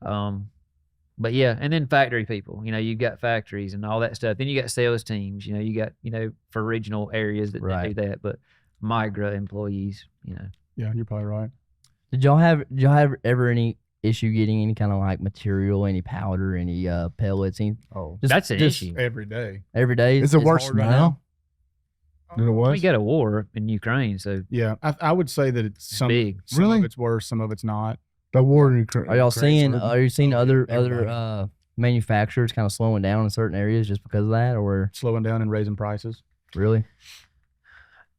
But yeah, and then factory people, you've got factories and all that stuff. Then you got sales teams, you got, for regional areas that do that, but Migra employees, Yeah, you're probably right. Did y'all have ever any issue getting any kind of like material, any powder, any pellets? That's an issue. Every day. Every day. Is it worse hard right now than it was? We got a war in Ukraine, so Yeah, I would say that it's big. Some Really? of it's worse, some of it's not. The war in Ukraine. Are y'all seeing? Ukraine's Are you seeing other Everybody. manufacturers kind of slowing down in certain areas just because of that, or Slowing down and raising prices. really?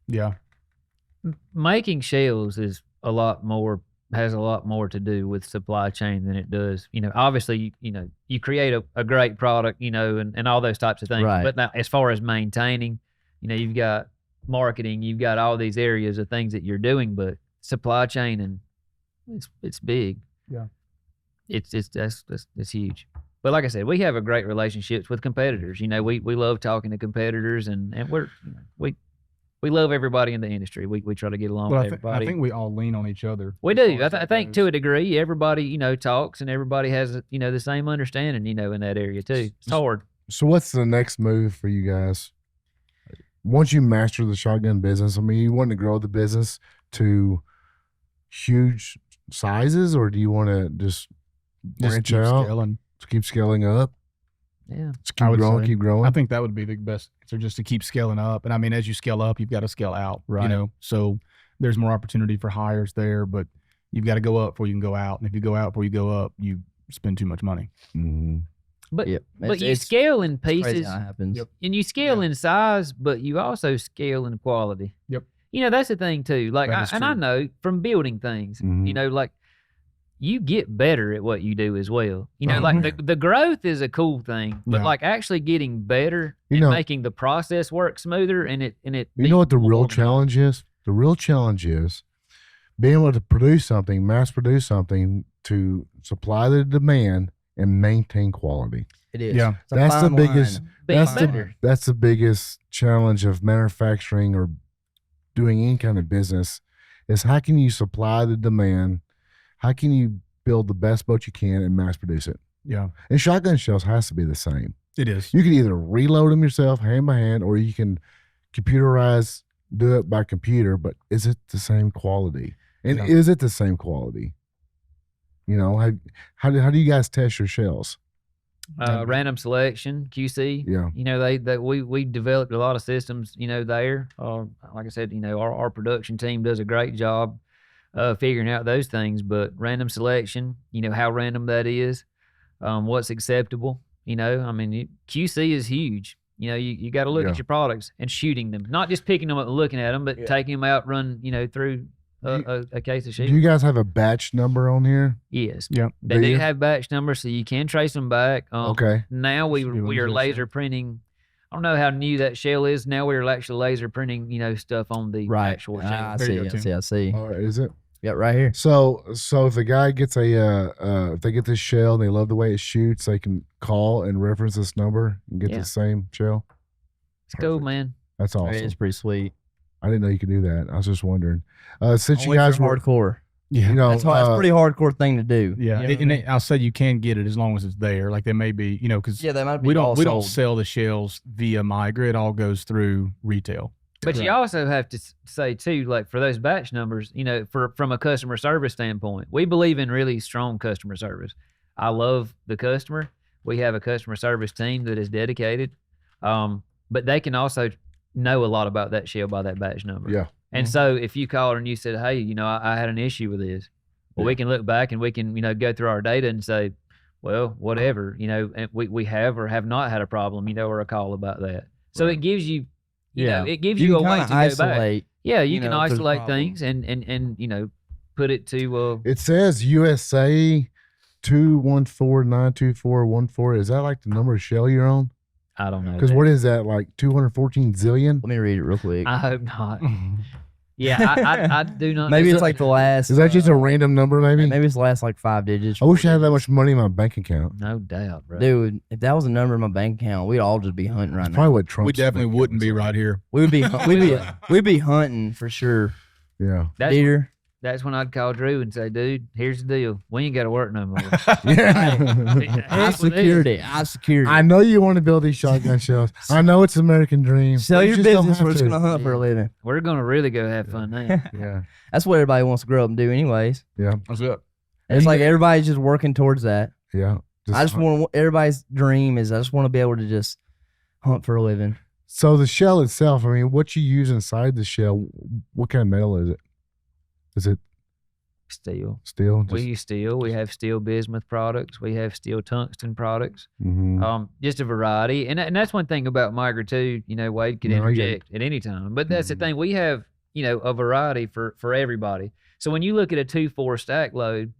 Yeah. Making shells has a lot more to do with supply chain than it does. Obviously, you create a great product, and all those types of things. Right. But now, as far as maintaining, you've got marketing, you've got all these areas of things that you're doing, but supply chain and it's big. Yeah. That's huge. But like I said, we have a great relationships with competitors. We love talking to competitors, and we love everybody in the industry. We try to get along Well, with everybody. I think we all lean on each other. We as do. far as I that think goes. to a degree, everybody, talks, and everybody has, the same understanding, in that area too. It's hard. So what's the next move for you guys? Once you master the shotgun business, you want to grow the business to huge sizes, or do you want to just branch keep out, scaling. keep scaling up, Yeah. just I keep would growing, say. keep growing? I think that would be the best answer, just to keep scaling up. And as you scale up, you've got to scale out. Right. So there's more opportunity for hires there, but you've got to go up before you can go out. And if you go out before you go up, you spend too much money. Mhm. But Yep. but you scale in Crazy pieces, how it happens. Yep. and you scale in size, but you also scale in quality. Yep. That's the thing too. Like, That is I true. know from building things, Mhm. like you get better at what you do as well. Right. Like the growth is a cool thing, but Yeah. like actually getting better You and know- making the process work smoother and it. You know what the being real organized. challenge is? The real challenge is being able to produce something, mass produce something to supply the demand and maintain quality. It is. Yeah. It's a That's the fine biggest- line. Being That's better. the biggest challenge of manufacturing or doing any kind of business is how can you supply the demand? How can you build the best boat you can and mass produce it? Yeah, And shotgun shells has to be the same. it is. You can either reload them yourself hand by hand, or you can computerize, do it by computer, but is it the same quality? And Yeah. is it the same quality? How do you guys test your shells? Random selection, QC. Yeah. We developed a lot of systems, there. Like I said, our production team does a great job figuring out those things. But random selection, how random that is, what's acceptable. QC is huge. You got to look Yeah. at your products and shooting them, not just picking them up and looking at them, but taking them out, run, through a case of Do shooting. you guys have a batch number on here? Yes. Yep. They Do do you? have batch numbers, so you can trace them back. Okay. Now we Should be are one laser printing. I don't know how new that shell is. Now we're actually laser printing, stuff on the Right. actual shell. I There you go, see. Tim. I see. All right. Is it? Yeah, right here. So if the guy gets if they get this shell and they love the way it shoots, they can call and reference this number and get Yeah. the same shell. It's cool, Perfect. man. That's awesome. It's pretty sweet. I didn't know you could do that. I was just wondering. Since you Only guys for were, hardcore. Yeah. That's a pretty hardcore thing to do. Yeah, You know what I and mean? I'll say you can get it as long as it's there. Like, there may be, because Yeah, they might be we all don't sold. sell the shells via Migra. It all goes through retail. But you also have to say too, like for those batch numbers, from a customer service standpoint, we believe in really strong customer service. I love the customer. We have a customer service team that is dedicated, but they can also know a lot about that shell by that batch number. Yeah. And so if you called and you said, hey, I had an issue with this, well, we can look back and we can, go through our data and say, well, whatever, and we have or have not had a problem, or a call about that. So it gives you, it gives you a way to go isolate. back. Yeah, you you can know, if there's a isolate problem. things and put it to it says USA 214-92414. Is that like the number of shell you're on? I don't know. Because that. what is that, like 214 zillion? Let me read it real quick. I hope not. Yeah, I do not. Maybe know. it's like the last. Is that just a random number, maybe? Maybe it's the last like 5 digits. I wish I had that 4 much money in my bank account. No doubt, bro. Dude, if that was a number in my bank account, we'd all just be hunting right That's now. probably what Trump. We definitely wouldn't be right here. We'd be hunting for sure. Yeah. That's Deer. that's when I'd call Drew and say, dude, here's the deal. We ain't got to work no more. I security. I know you want to build these shotgun shells. I know it's an American dream. Sell but you your just don't business. have We're just to. gonna hunt for a living. We're going to really go have fun now. Yeah. That's what everybody wants to grow up and do, anyways. Yeah. That's it. It's like everybody's just working towards that. Yeah. I just want everybody's dream is I just want to be able to just hunt for a living. So the shell itself, I mean, what you use inside the shell, what kind of metal is it? Is it Steel. steel? We use steel. We have steel bismuth products. We have steel tungsten products. Mm-hmm. Just a variety. And that's one thing about Migra too. Wade could interject at any time. But that's the thing. We have, a variety for everybody. So when you look at a 2-4 stack load,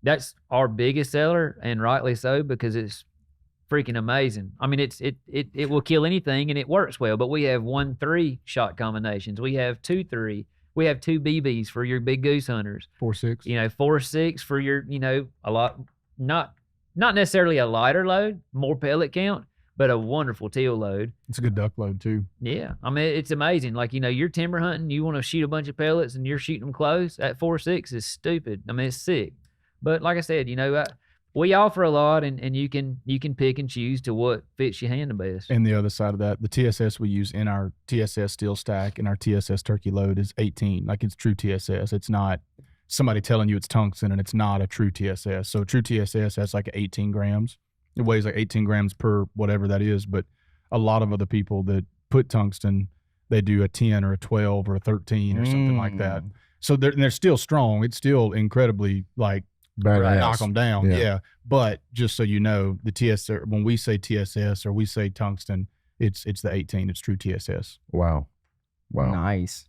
that's our biggest seller, and rightly so, because it's freaking amazing. I mean, it will kill anything and it works well. But we have 1-3 shot combinations. We have 2-3. We have 2 BBs for your big goose hunters. 4.6. 4.6 for your, a lot, not necessarily a lighter load, more pellet count, but a wonderful teal load. It's a good duck load too. Yeah. I mean, it's amazing. Like, you're timber hunting, you want to shoot a bunch of pellets and you're shooting them close. That 4.6 is stupid. I mean, it's sick. But like I said, we offer a lot, and you can pick and choose to what fits your hand the best. And the other side of that, the TSS we use in our TSS steel stack and our TSS turkey load is 18. Like, it's true TSS. It's not somebody telling you it's tungsten, and it's not a true TSS. So true TSS has like 18 grams. It weighs like 18 grams per whatever that is. But a lot of other people that put tungsten, they do a 10 or a 12 or a 13 or something like that. So they're still strong. It's still incredibly like, Badass. knock them down. Yeah. Yeah. But just so you know, the TSS, when we say TSS or we say tungsten, it's the 18. It's true TSS. Wow. Nice.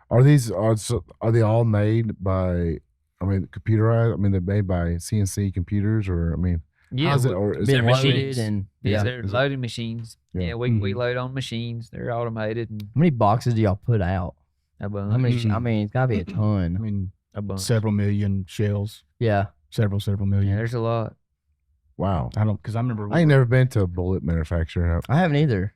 Are they all made by, computerized? I mean, they're made by CNC computers, or, Yeah, how's it, or is Being it loaded machines. and they're loaded machines. Yeah. Yeah, we load on machines. They're automated. And how many boxes do y'all put out? a bunch. How many? I mean, it's gotta be a I ton. mean, A bunch. several million shells, Yeah. several Yeah, million. there's a lot. wow. Because I remember. I ain't never been to a bullet manufacturer. I haven't either.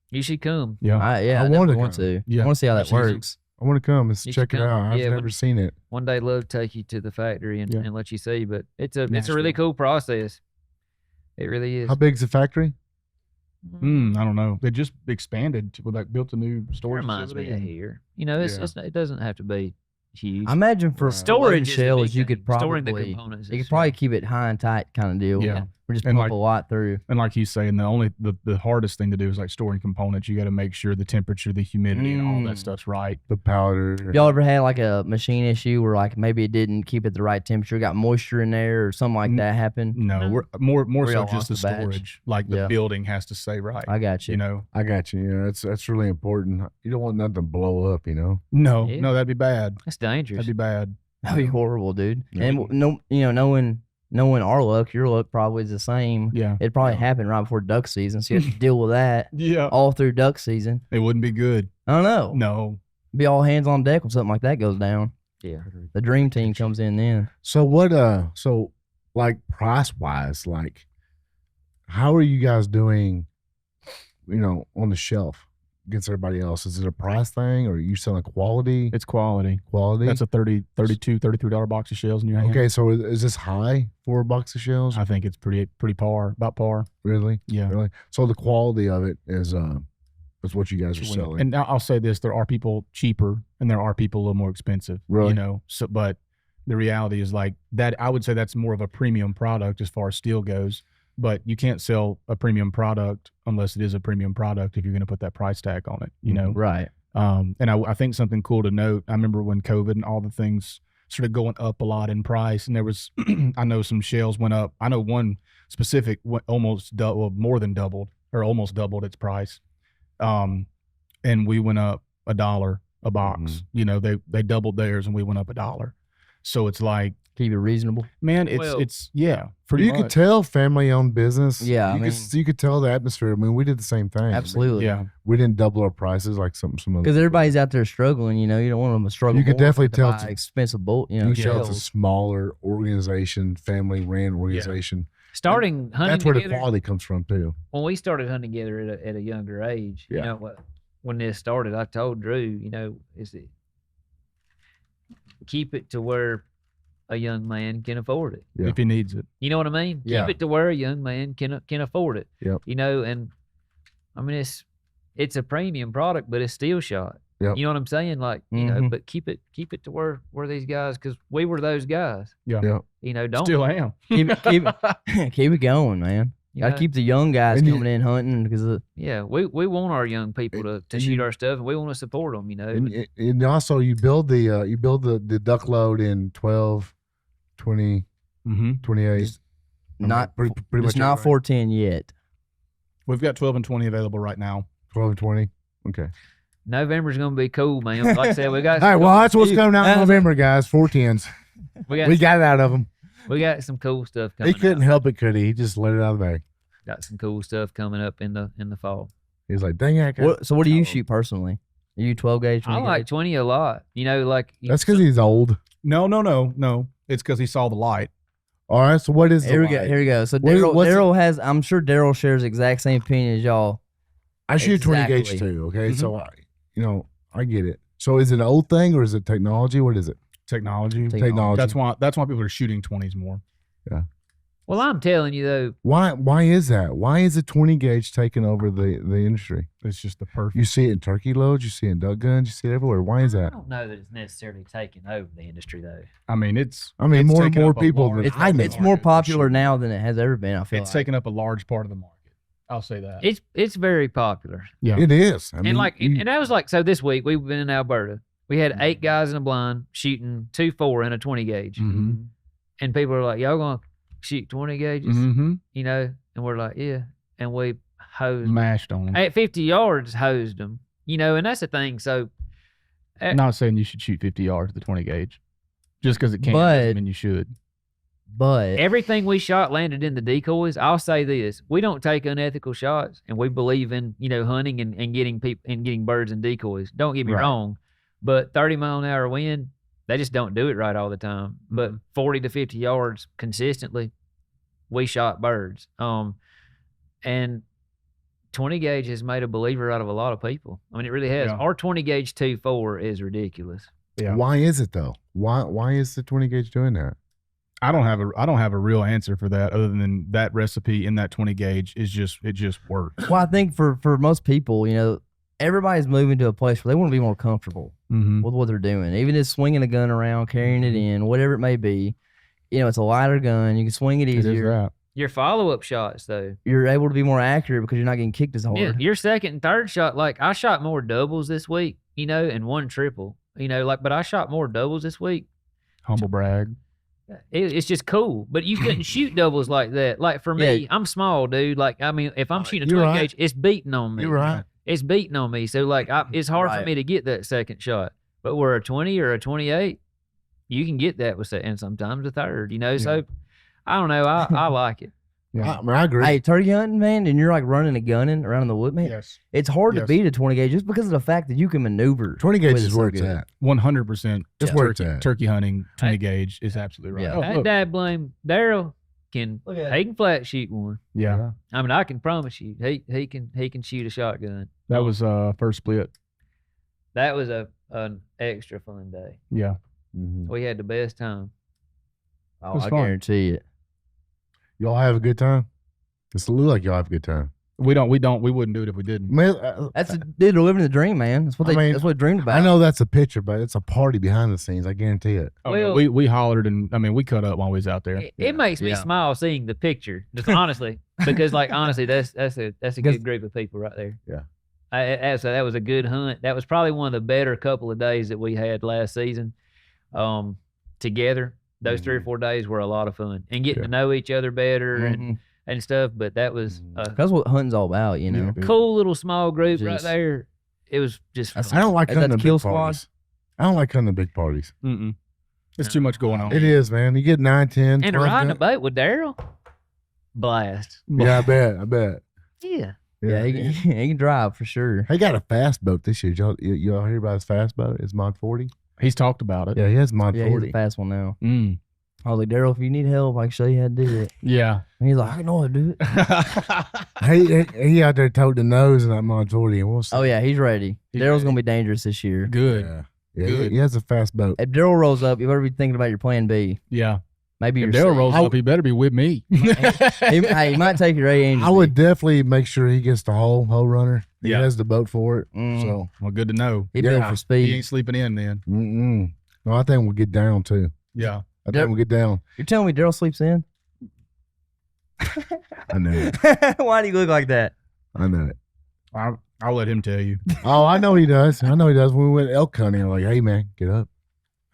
You should come. Yeah. I I definitely wanna want come. to. Yeah. I want to see how that That's easy. works. I want to come. Let's You check should it out. come. I've Yeah, never seen it. One day, love to take you to the factory and, Yeah. and let you see. But it's a Nashville. really cool process. It really is. How big's the factory? I don't know. They just expanded built a new It storage reminds me facility. of here. It doesn't have to be huge. I imagine for Storage is the big shells, you thing. could probably Storing the components. you is could probably keep it high and tight kind of deal. Yeah. We just And pump a lot through. And like he's saying, the hardest thing to do is like storing components. You got to make sure the temperature, the humidity, and all that stuff's right. The powder. Y'all ever had like a machine issue where like maybe it didn't keep it the right temperature, got moisture in there or something like that happen? No, No. we're more Where so y'all just the lost the batch? storage. Like the Yeah. building has to stay right. I got you. You know, I got you. Yeah, that's really important. You don't want nothing to blow up, no, Yeah. no, that'd be bad. That's dangerous. That'd be bad. That'd be horrible, dude. Yeah. And knowing our luck, your luck probably is the same. Yeah, It probably happened right before duck season, so you have to deal with that yeah. all through duck season. It wouldn't be good. I don't know. No, Be all hands on deck when something like that goes down. Yeah. The dream team comes in then. So what? So like price wise, like how are you guys doing? On the shelf against everybody else. Is it a price thing, or are you selling quality? it's quality. Quality. That's a $33 box of shells in your hand. Okay, so is this high for a box of shells? I think it's pretty about par. Really? Yeah. Really? So the quality of it is what you guys are selling. And now I'll say this: there are people cheaper, and there are people a little more expensive. Really? So, but the reality is like that. I would say that's more of a premium product as far as steel goes. But you can't sell a premium product unless it is a premium product if you're going to put that price tag on it. You know. Right. And I think something cool to note. I remember when COVID and all the things started going up a lot in price, and there was, I know some shells went up. I know one specific went more than doubled or almost doubled its price. And we went up $1 a box. They doubled theirs, and we went up $1. So it's like, Keep it reasonable. man, it's pretty You much. could tell family-owned business. Yeah, you could tell the atmosphere. I mean, we did the same thing. Absolutely. Yeah. We didn't double our prices like some other. Because everybody's out there struggling, you don't want them to struggle. You could more definitely to tell buy it's- expensive bolt, You can tell it's a shells. smaller organization, family-ran organization. Starting hunting That's where the together, quality comes from too. when we started hunting together at a younger age, Yeah. when this started, I told Drew, keep it to where a young man can afford it. Yeah. If he needs it. You know what I mean? Yeah. Keep it to where a young man can afford it. Yep. You know, and I mean it's a premium product, but it's still shot. Yep. You know what I'm saying? Like, you know, but keep it to where these guys, because we were those guys. Yeah. Yep. You know, don't Still am. keep it going, man. You gotta know? keep the young guys And you- coming in hunting because Yeah, we want our young people to and shoot you- our stuff, and we want to support them. You know, And also you build the duck load in 12, 20, Mm-hmm. 28. I mean, not pretty it's much not everybody. 410 yet. We've got 12 and 20 available right now. 12 and 20. Okay. November's gonna be cool, man. Like I said, we got All right. Well, that's what's coming out in That's- November, guys. 410s. We got it out of him. we got some cool stuff coming. He couldn't up. help it, could he? He just let it out of the bag. Got some cool stuff coming up in the fall. He's like, dang it. So what do you shoot personally? Are you 12 gauge? I 20 like gauge? 20 a lot. You know, like That's because he's old. No. It's because he saw the light. All right. So what is the Here we go. light? Here we go. So What's- Darryl has. I'm sure Darryl shares the exact same opinion as y'all. I shoot 20 gauge Exactly. too. Okay. Mhm. So I get it. So is it an old thing or is it technology? What is it? Technology. Technology. That's why people are shooting 20s more. well, I'm telling you though, Why is that? Why is the 20 gauge taking over the industry? It's just the perfect. You see it in turkey loads, you see it in duck guns, you see it everywhere. Why is I that? don't know that it's necessarily taking over the industry though. I mean, it's I mean, it's more and taken more up a people large- than It's I know. it's more popular now than it has ever been. I feel it's like. taken up a large part of the market. I'll say that. It's very popular. Yeah. It is. I mean, And like, you- and that was like, so this week we've been in Alberta. We had 8 guys in a blind shooting 2-4 in a 20 gauge, Mm-hmm. and people are like, "Y'all gonna shoot 20 gauges?" Mm-hmm. You know, and we're like, "Yeah," and we hosed Mashed on them. at 50 yards, hosed them. You know, and that's the thing. So Not saying you should shoot 50 yards with the 20 gauge. Just because it can't But- doesn't mean you should. But everything we shot landed in the decoys. I'll say this: we don't take unethical shots, and we believe in hunting and getting people and getting birds and decoys. Don't get me Right. wrong, but 30-mile-an-hour wind, they just don't do it right all the time. But Mm-hmm. 40 to 50 yards consistently, we shot birds. And 20 gauge has made a believer out of a lot of people. I mean, it really has. Yeah. Our 20 gauge 2-4 is ridiculous. Yeah. why is it though? Why is the 20 gauge doing that? I don't have a real answer for that other than that recipe in that 20 gauge it just works. well, I think for most people, everybody's moving to a place where they want to be more comfortable Mm-hmm. with what they're doing. Even if swinging a gun around, carrying it in, whatever it may be, it's a lighter gun. You can swing it It is easier. that. Your follow-up shots, though. You're able to be more accurate because you're not getting kicked as hard. Yeah, your second and third shot, like I shot more doubles this week, and one triple, but I shot more doubles this week. Humble brag. It's just cool, but you couldn't shoot doubles like that. Like for me, Yeah. I'm small, dude. Like, I mean, if I'm shooting a You're 20 right. gauge, it's beating on me. You're right. It's beating on me. So like, it's hard for Right. me to get that second shot. But where a 20 or a 28, you can get that with and sometimes a third. So I don't know. I like it. Yeah. I mean, I agree. Hey, turkey hunting, man, and you're like running and gunning around in the wood, man. Yes. It's hard to Yes. beat a 20 gauge just because of the fact that you can maneuver. 20 gauge with is it so where it's good. at. 100%. It's where it's at. Turkey hunting 20 gauge is absolutely right. Yeah. Oh, That look. dad blame Darryl can Look at he can flat shoot one. Yeah. I mean, I can promise you, he can shoot a shotgun. That was first split. That was an extra fun day. Yeah. Mhm. We had the best time. Oh, was I fun. guarantee it. Y'all have a good time? It's look like y'all have a good time. We wouldn't do it if we didn't. Man, That's dude, living the dream, man. That's what I mean, that's what they dreamed about. I know that's a picture, but it's a party behind the scenes. I guarantee it. Oh, Well- we hollered and we cut up while we was out there. It makes me Yeah. smile seeing the picture, just honestly, because like honestly, that's a Because- good group of people right there. Yeah. So that was a good hunt. That was probably one of the better couple of days that we had last season, together. Those 3 or 4 days were a lot of fun and getting to know each other better Mhm. and stuff. But that was a That's what hunting's all about, Yeah. cool little small group right Just- there. It was just That's- I don't like Is that hunting the the kill big squad? parties. I don't like hunting the big parties. Mm-mm. It's too much going on. It is, man. You get 9, 10, and 12 riding a gun- boat with Darryl, blast. Yeah, I bet. Yeah. Yeah, he can drive for sure. He got a fast boat this year. Y'all hear about his fast boat? It's Mod 40. He's talked about it. Yeah, he has Mod Yeah, he's 40. a fast one now. Mm. I was like, Darryl, if you need help, I can show you how to do it. Yeah. And he's like, I know how to do it. He out there toting the nose in that Mod 40, and we'll see. Oh yeah, he's ready. He's Daryl's ready. gonna be dangerous this year. Good. Yeah. Yeah, Good. he has a fast boat. If Darryl rolls up, you better be thinking about your plan B. Yeah. Maybe If your Darryl C. rolls up, he better be with me. He might take your A and I would definitely make sure he gets the whole runner. He Yeah. has the boat for it. Mm. So, Well, good to know. He built yeah, for He speed. ain't sleeping in then. no, I think we'll get down too. Yeah. I think we'll get down. You're telling me Darryl sleeps in? I know it. Why do you look like that? I know it. I'll let him tell you. Oh, I know he does. When we went elk hunting, I'm like, hey, man, get up.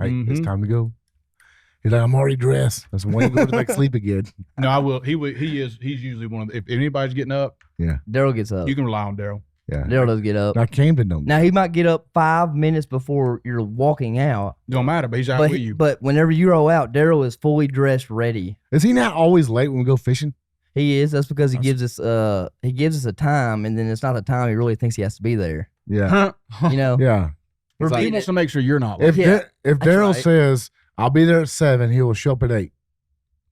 Hey, it's Mhm. time to go. He's like, I'm already dressed. That's when you go to sleep again. No, I will. He's usually one of the, if anybody's getting up, Darryl gets up. you can rely on Darryl. Yeah. Darryl does get up. Now, Camden don't. Now, he might get up 5 minutes before you're walking out. Don't matter, but he's out with you. But whenever you roll out, Darryl is fully dressed, ready. Is he not always late when we go fishing? He is. That's because he gives us a time, and then it's not the time he really thinks he has to be there. Yeah. You know, Yeah. we're He beating wants it. to make sure you're not late. If Yeah, if that's Darryl right. says, I'll be there at 7, he will show up at 8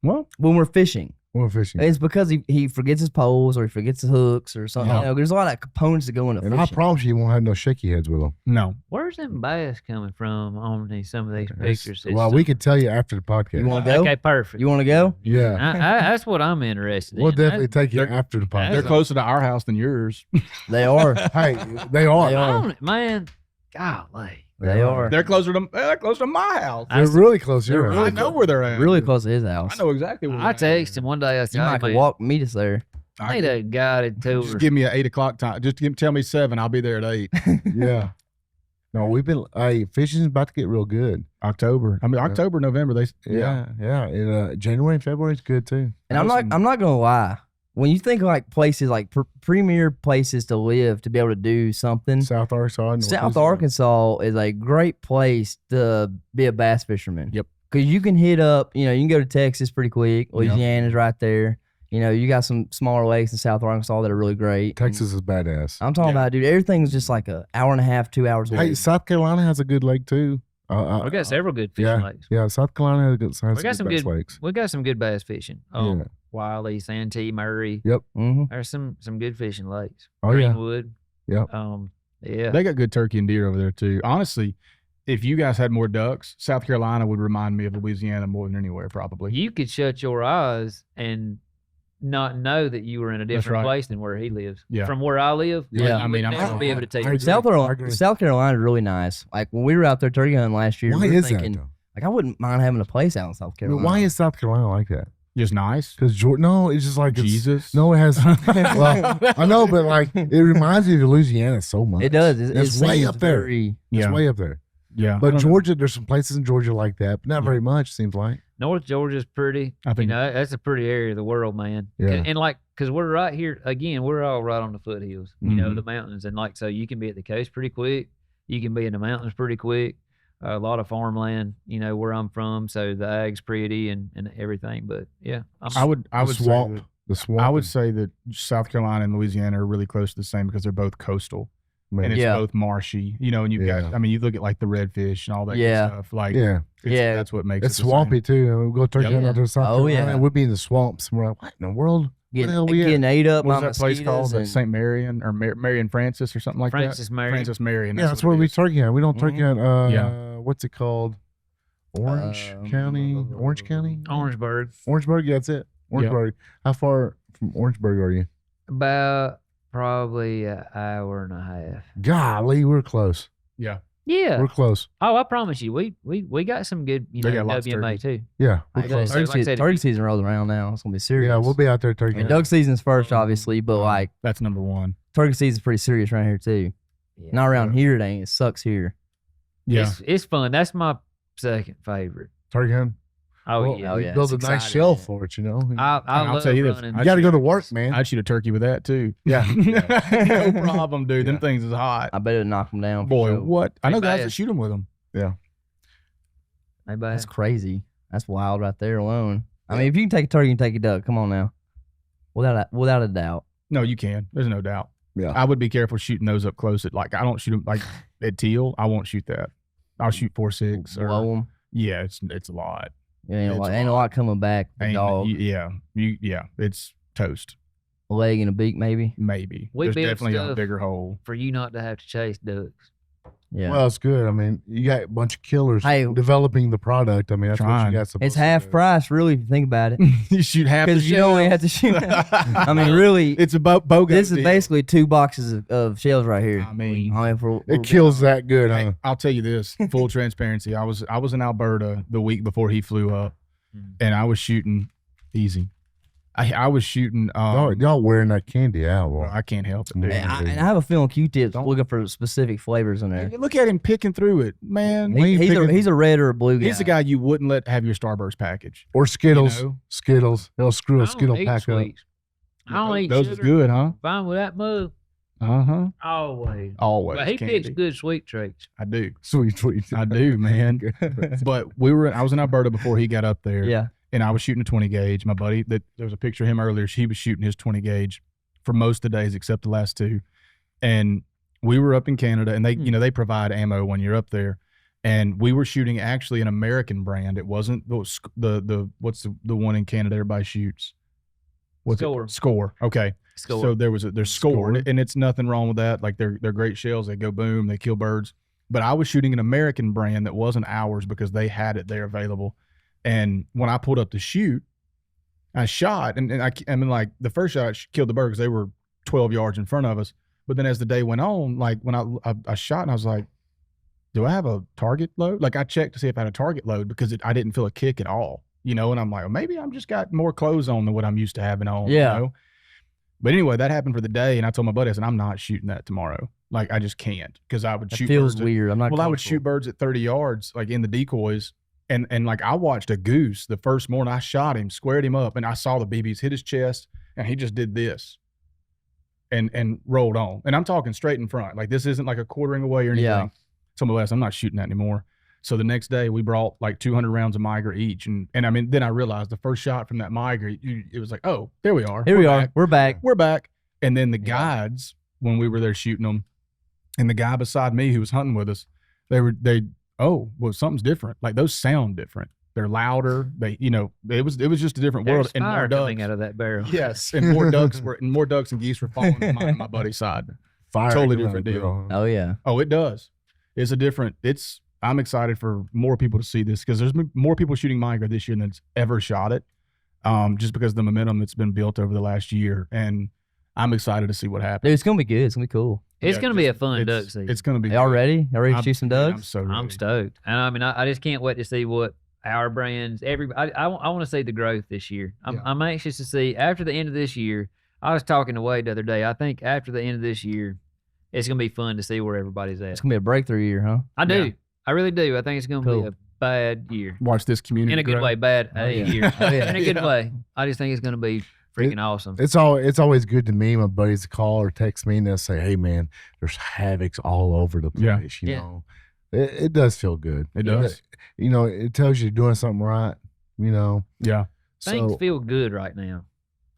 Well, when we're fishing. when we're fishing. It's because he forgets his poles or he forgets his hooks or something. Yeah. You know, there's a lot of components that go into And fishing. I promise you, he won't have no shaky heads with him. no. Where's them bass coming from on some of these pictures? Well, we can tell you after the podcast. You want to go? Okay, perfect. You want to go? Yeah. That's what I'm interested in. We'll definitely take you they're- after the podcast. They're closer to our house than yours. They are. Hey, they are. They are. Man, golly. They are. They're closer to my house. They're really close. You're They're right. I really know where they're at. Really close to his house. I know exactly where I they're at. texted him one day. I You said, might hey, could man, meet us there. I need a guided tour. Just give me an 8 o'clock time. Just tell me 7. I'll be there at 8. Yeah. No, fishing's about to get real good. October. I mean, October, November. Yeah. And, January and February is good too. And I'm not gonna lie. When you think of like places like premier places to live to be able to do something, South Arkansas. and South Northeast. Arkansas is a great place to be a bass fisherman. Yep. Because you can hit up, you can go to Texas pretty quick. Louisiana's right there. You got some smaller lakes in South Arkansas that are really great. Texas is badass. I'm talking about, dude, everything's just like an hour and a half, 2 hours away. Hey, South Carolina has a good lake too. We got several good fishing lakes. Yeah, South Carolina has We got some bass good lakes. We got some good bass fishing. Yeah. Wiley, Santee, Murray. Mm-hmm. There's some good fishing lakes. Oh, yeah. Greenwood. Yep. Yeah. They got good turkey and deer over there too. Honestly, if you guys had more ducks, South Carolina would remind me of Louisiana more than anywhere, probably. You could shut your eyes and not know that you were in a different right. place than where he lives. Yeah. From where I live, Yeah. you I mean, would I'm- never be able to take I it. agree. South Carolina is really nice. Like when we were out there turkey hunting last year, Why we were is thinking, that though? like I wouldn't mind having a place out in South I mean, Carolina. why is South Carolina like that? Just nice. Because no, it's just like it's- Jesus. No, it has. Well, I know, but like it reminds me of Louisiana so much. It does. It's it way seems up there. very- It's Yeah. way up there. Yeah. I But don't know. Georgia, there's some places in Georgia like that, but not very much. Seems like. North Georgia's pretty. I think- that's a pretty area of the world, man. Yeah. And like, cause we're right here again. We're all right on the foothills. You know, Mhm. the mountains, and like, so you can be at the coast pretty quick. You can be in the mountains pretty quick. A lot of farmland. Where I'm from, so the ag's pretty and everything. But yeah, I would The say swamp. that- The swamp. I would say that South Carolina and Louisiana are really close to the same because they're both coastal Man. and it's Yeah. both marshy. And you've Yeah. got. I mean, you look at like the redfish and all that Yeah. good stuff. Like, Yeah, Yeah. that's what makes it's it the swampy same. too. And we go turkey hunting out there in South Oh, Carolina. yeah. and we'd be in the swamps. And we're like, what in the world? Where the hell we at? getting ate up What by was that place called? mosquitoes and- St. Marion or Marion Francis or something like Francis that? Marion. Francis Marion. Yeah, that's what where it we is. turkey hunt. We don't turkey hunt. Yeah. What's it called? Orange County. Orange County. Orangeburg, Orangeburg. Yeah, that's it. Orangeburg. How far from Orangeburg are you? about probably an hour and a half. Golly, we're close. Yeah. Yeah. We're close. Oh, I promise you, we got some good, They got lots of WMA too. Yeah, we're Like close. so, like I said, if turkey you- season rolls around now. It's gonna be serious. Yeah, we'll be out there I turkey mean, hunting. duck season's first, obviously, but like That's number one. turkey season's pretty serious around here too. Yeah. Not around here, it ain't. It sucks here. Yeah. It's fun. That's my second favorite. Turkey hunting. Oh Well, yeah. Oh, you yeah, build a it's nice exciting, shell man. for it, you know. I I'll love tell you this, running. You got to go to work, man. I'd shoot a turkey with that too. Yeah. No problem, dude. Them things is hot. I bet it'd knock them down. for Boy, sure. what? I Hey, know guys man. that shoot them with them. Ain't That's bad. crazy. That's wild right there alone. I mean, if you can take a turkey, you can take a duck. Come on now, without a doubt. No, you can. There's no doubt. Yeah. I would be careful shooting those up close. I don't shoot them like at teal. I won't shoot that. I'll shoot 4.6 or Blow them. yeah. It's a lot. Ain't It's a lot coming back. The Ain't- dog, yeah. It's toast. a leg and a beak, maybe. Maybe We there's built definitely a stuff- bigger hole. For you not to have to chase ducks. Yeah. Well, it's good. I mean, you got a bunch of killers developing the product. I mean, that's what you got. It's half price, really, if you think about it. You shoot half the Because you only have to shoot. I mean, really, it's a bogo. This is basically 2 boxes of shells right here. I mean, it kills that good, huh? I'll tell you this, full transparency. I was in Alberta the week before he flew up, and I was shooting easy. I was shooting. Y'all wearing that candy out. Well, I can't help it, dude. And I have a feeling Q-Tip's looking for specific flavors in there. Hey, look at him picking through it, man. He's a red or a blue guy. He's the guy you wouldn't let have your Starburst package. Or Skittles. You know? Skittles. They'll screw a Skittle pack up. I don't eat those sugar. is good, huh? Fine with that move. Always. Always. But he candy. picks good sweet treats. I do. Sweet. I do, man. But I was in Alberta before he got up there. Yeah. And I was shooting a 20 gauge. My buddy, there was a picture of him earlier. He was shooting his 20 gauge for most of the days except the last 2. And we were up in Canada, and they provide ammo when you're up there. And we were shooting actually an American brand. It wasn't what's the one in Canada everybody shoots? What's Score. it? Score. Okay. Score. So there's Score, and it's nothing wrong with that. Like they're great shells. They go boom. They kill birds. But I was shooting an American brand that wasn't ours because they had it there available. And when I pulled up to shoot, I shot, and I mean, like the first shot killed the bird because they were 12 yards in front of us. But then as the day went on, like when I shot, and I was like, do I have a target load? Like I checked to see if I had a target load because I didn't feel a kick at all, you know. And I'm like, well, maybe I'm just got more clothes on than what I'm used to having on. Yeah. You know? But anyway, that happened for the day, and I told my buddy, I said, I'm not shooting that tomorrow. Like I just can't because I would shoot. Feels birds weird. I'm not. Well, I would shoot birds at 30 yards, like in the decoys. And like I watched a goose the first morning. I shot him, squared him up, and I saw the BBs hit his chest, and he just did this, and rolled on. And I'm talking straight in front. Like this isn't like a quartering away or anything. Yeah. So I'm not shooting that anymore. So the next day we brought like 200 rounds of Migra each, and I mean then I realized the first shot from that Migra, it was like, oh, there we are. We're back. And then the guides, when we were there shooting them, and the guy beside me who was hunting with us, oh, well, something's different. Like those sound different. They're louder. It was just a different world. And fire coming out of that barrel. Yes, and more ducks and geese were falling on my buddy's side. Fire, totally different deal. Oh yeah. Oh, it does. I'm excited for more people to see this because there's more people shooting Migra this year than's ever shot it. Just because of the momentum that's been built over the last year, and I'm excited to see what happens. Dude, it's gonna be good. It's gonna be cool. It's going to be a fun duck season. It's going to be. Y'all ready? Y'all ready to shoot some ducks? I'm stoked. And I mean, I just can't wait to see what our brands, I want to see the growth this year. I'm anxious to see after the end of this year. I was talking to Wade the other day. I think after the end of this year, it's going to be fun to see where everybody's at. It's going to be a breakthrough year, huh? I do. Yeah. I really do. I think it's going to be a bad year. Watch this community in a good grow. way. Bad year. In a good way. I just think it's going to be freaking awesome. It's always good to me. My buddies call or text me and they'll say, "Hey man, there's havocs all over the place." You know, it does feel good. It does. It tells you you're doing something right. Yeah. Things feel good right now.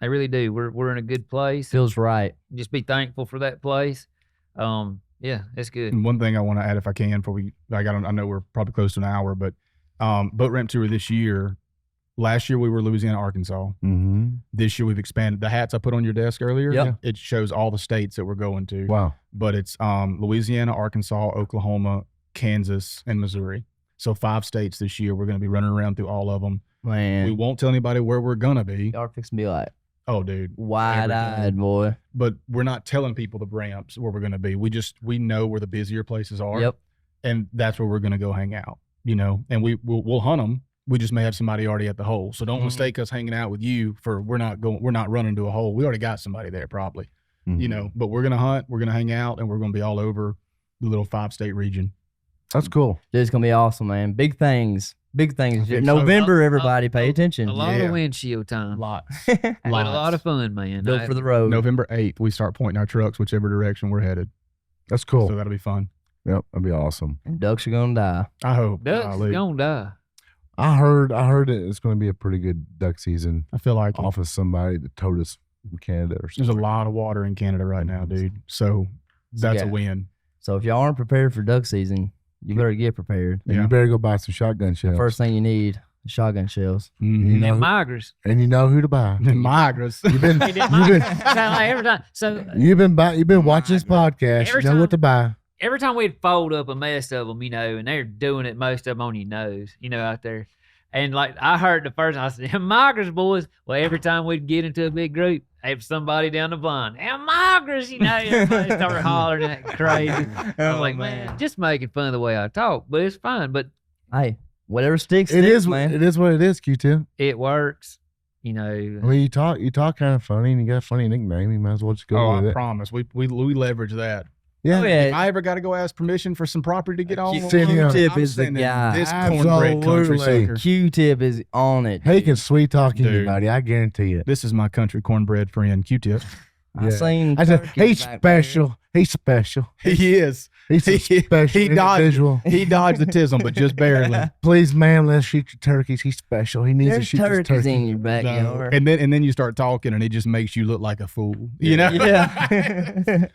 They really do. We're in a good place. Feels right. Just be thankful for that place. Yeah, it's good. And one thing I want to add, if I can, I know we're probably close to an hour, but boat ramp tour this year. Last year we were Louisiana, Arkansas. Mm-hmm. This year we've expanded. The hats I put on your desk earlier, yep. It shows all the states that we're going to. Wow. But it's Louisiana, Arkansas, Oklahoma, Kansas, and Missouri. So 5 states this year. We're going to be running around through all of them. Man. We won't tell anybody where we're going to be. Y'all fixing to be like, oh, dude. Wide-eyed, boy. But we're not telling people the ramps where we're going to be. We know where the busier places are. Yep. And that's where we're going to go hang out, and we'll hunt them. We just may have somebody already at the hole. So don't mistake us hanging out with you for we're not running to a hole. We already got somebody there probably, but we're going to hunt, we're going to hang out, and we're going to be all over the little 5-state region. That's cool. Dude, it's going to be awesome, man. Big things. November, everybody pay attention. A lot of windshield time. Lots. A lot of fun, man. Built for the road. November 8th, we start pointing our trucks whichever direction we're headed. That's cool. So that'll be fun. Yep, that'll be awesome. And ducks are going to die. I hope. Ducks are going to die. I heard it's going to be a pretty good duck season. I feel like off of somebody that told us from Canada or something. There's a lot of water in Canada right now, dude. So that's a win. So if y'all aren't prepared for duck season, you better get prepared. And you better go buy some shotgun shells. The first thing you need, shotgun shells. Mm-hmm. And Migras. And you know who to buy. Migras. Every time. So you've been watching this podcast. You know what to buy. every time we'd fold up a mess of them, and they're doing it, most of them on your nose, out there. And like I heard the first, I said, Migras boys. Well, every time we'd get into a big group, have somebody down the blind, Migras, everybody started hollering that crazy. I was like, man, just making fun of the way I talk, but it's fine. But hey, whatever sticks, It is, man. it is what it is, Q-Tip. it works, I mean, you talk kind of funny, and you got a funny nickname. You might as well just go with I it. promise. We leverage that. Yeah. Oh, yeah. If I ever got to go ask permission for some property to get on, Q-Tip is the sending guy. This cornbread country Absolutely. sucker. Q-Tip is on it. He can sweet talk Dude. anybody. I guarantee it. This is my country cornbread friend, Q-Tip. I Yeah. seen. I said turkeys he's back there. special. He's special. He is. He's a special he dodged- individual. He dodged the tism, but just barely. Please, ma'am, let's shoot your turkeys. He's special. He needs to There's shoot his turkeys turkey. in your backyard. And then you start talking, and it just makes you look like a fool. You know? Yeah.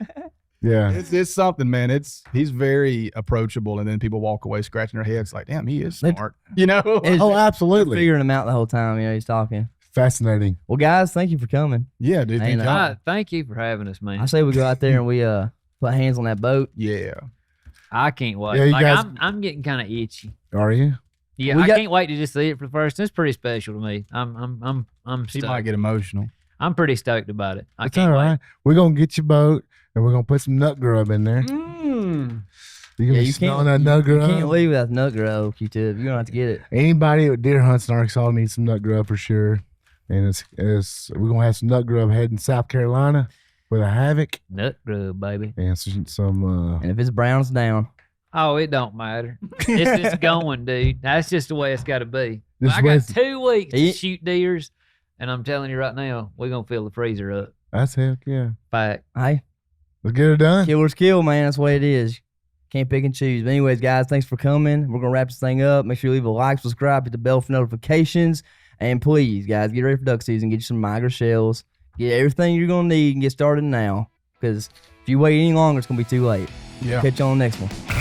Yeah. It's something, man. He's very approachable, and then people walk away scratching their heads like, damn, he is smart. It's- Oh, absolutely. Figuring him out the whole time. He's talking. Fascinating. Well, guys, thank you for coming. Yeah, dude. Ain't Good it? job. thank you for having us, man. I say we go out there and we put hands on that boat. Yeah. I can't wait. Yeah, you like guys- I'm getting kind of itchy. Are you? Yeah, We I got- can't wait to just see it for the first. It's pretty special to me. I'm He stoked. might get emotional. I'm pretty stoked about it. I It's can't all wait. right. We're gonna get your boat and we're gonna put some nut grub in there. Mm. You're gonna be smelling that nut You can't grub. leave without nut grub, Q-Tip. You're gonna have to get it. Anybody with deer hunts in Arkansas needs some nut grub for sure. And it's we're gonna have some nut grub heading South Carolina with a Havoc Nut grub, baby. and some And if it's brown, it's down. Oh, it don't matter. It's just going, dude. That's just the way it's got to be. This I way got it's- 2 weeks to Eat- shoot deers, and I'm telling you right now, we're gonna fill the freezer up. that's heck yeah. Fact. Hey, Let's get it done. killers kill, man. That's the way it is. Can't pick and choose. But anyways, guys, thanks for coming. We're gonna wrap this thing up. Make sure you leave a like, subscribe, hit the bell for notifications, and please, guys, get ready for duck season. Get you some Migra shells. Get everything you're gonna need and get started now. Because if you wait any longer, it's gonna be too late. Yeah. Catch you on the next one.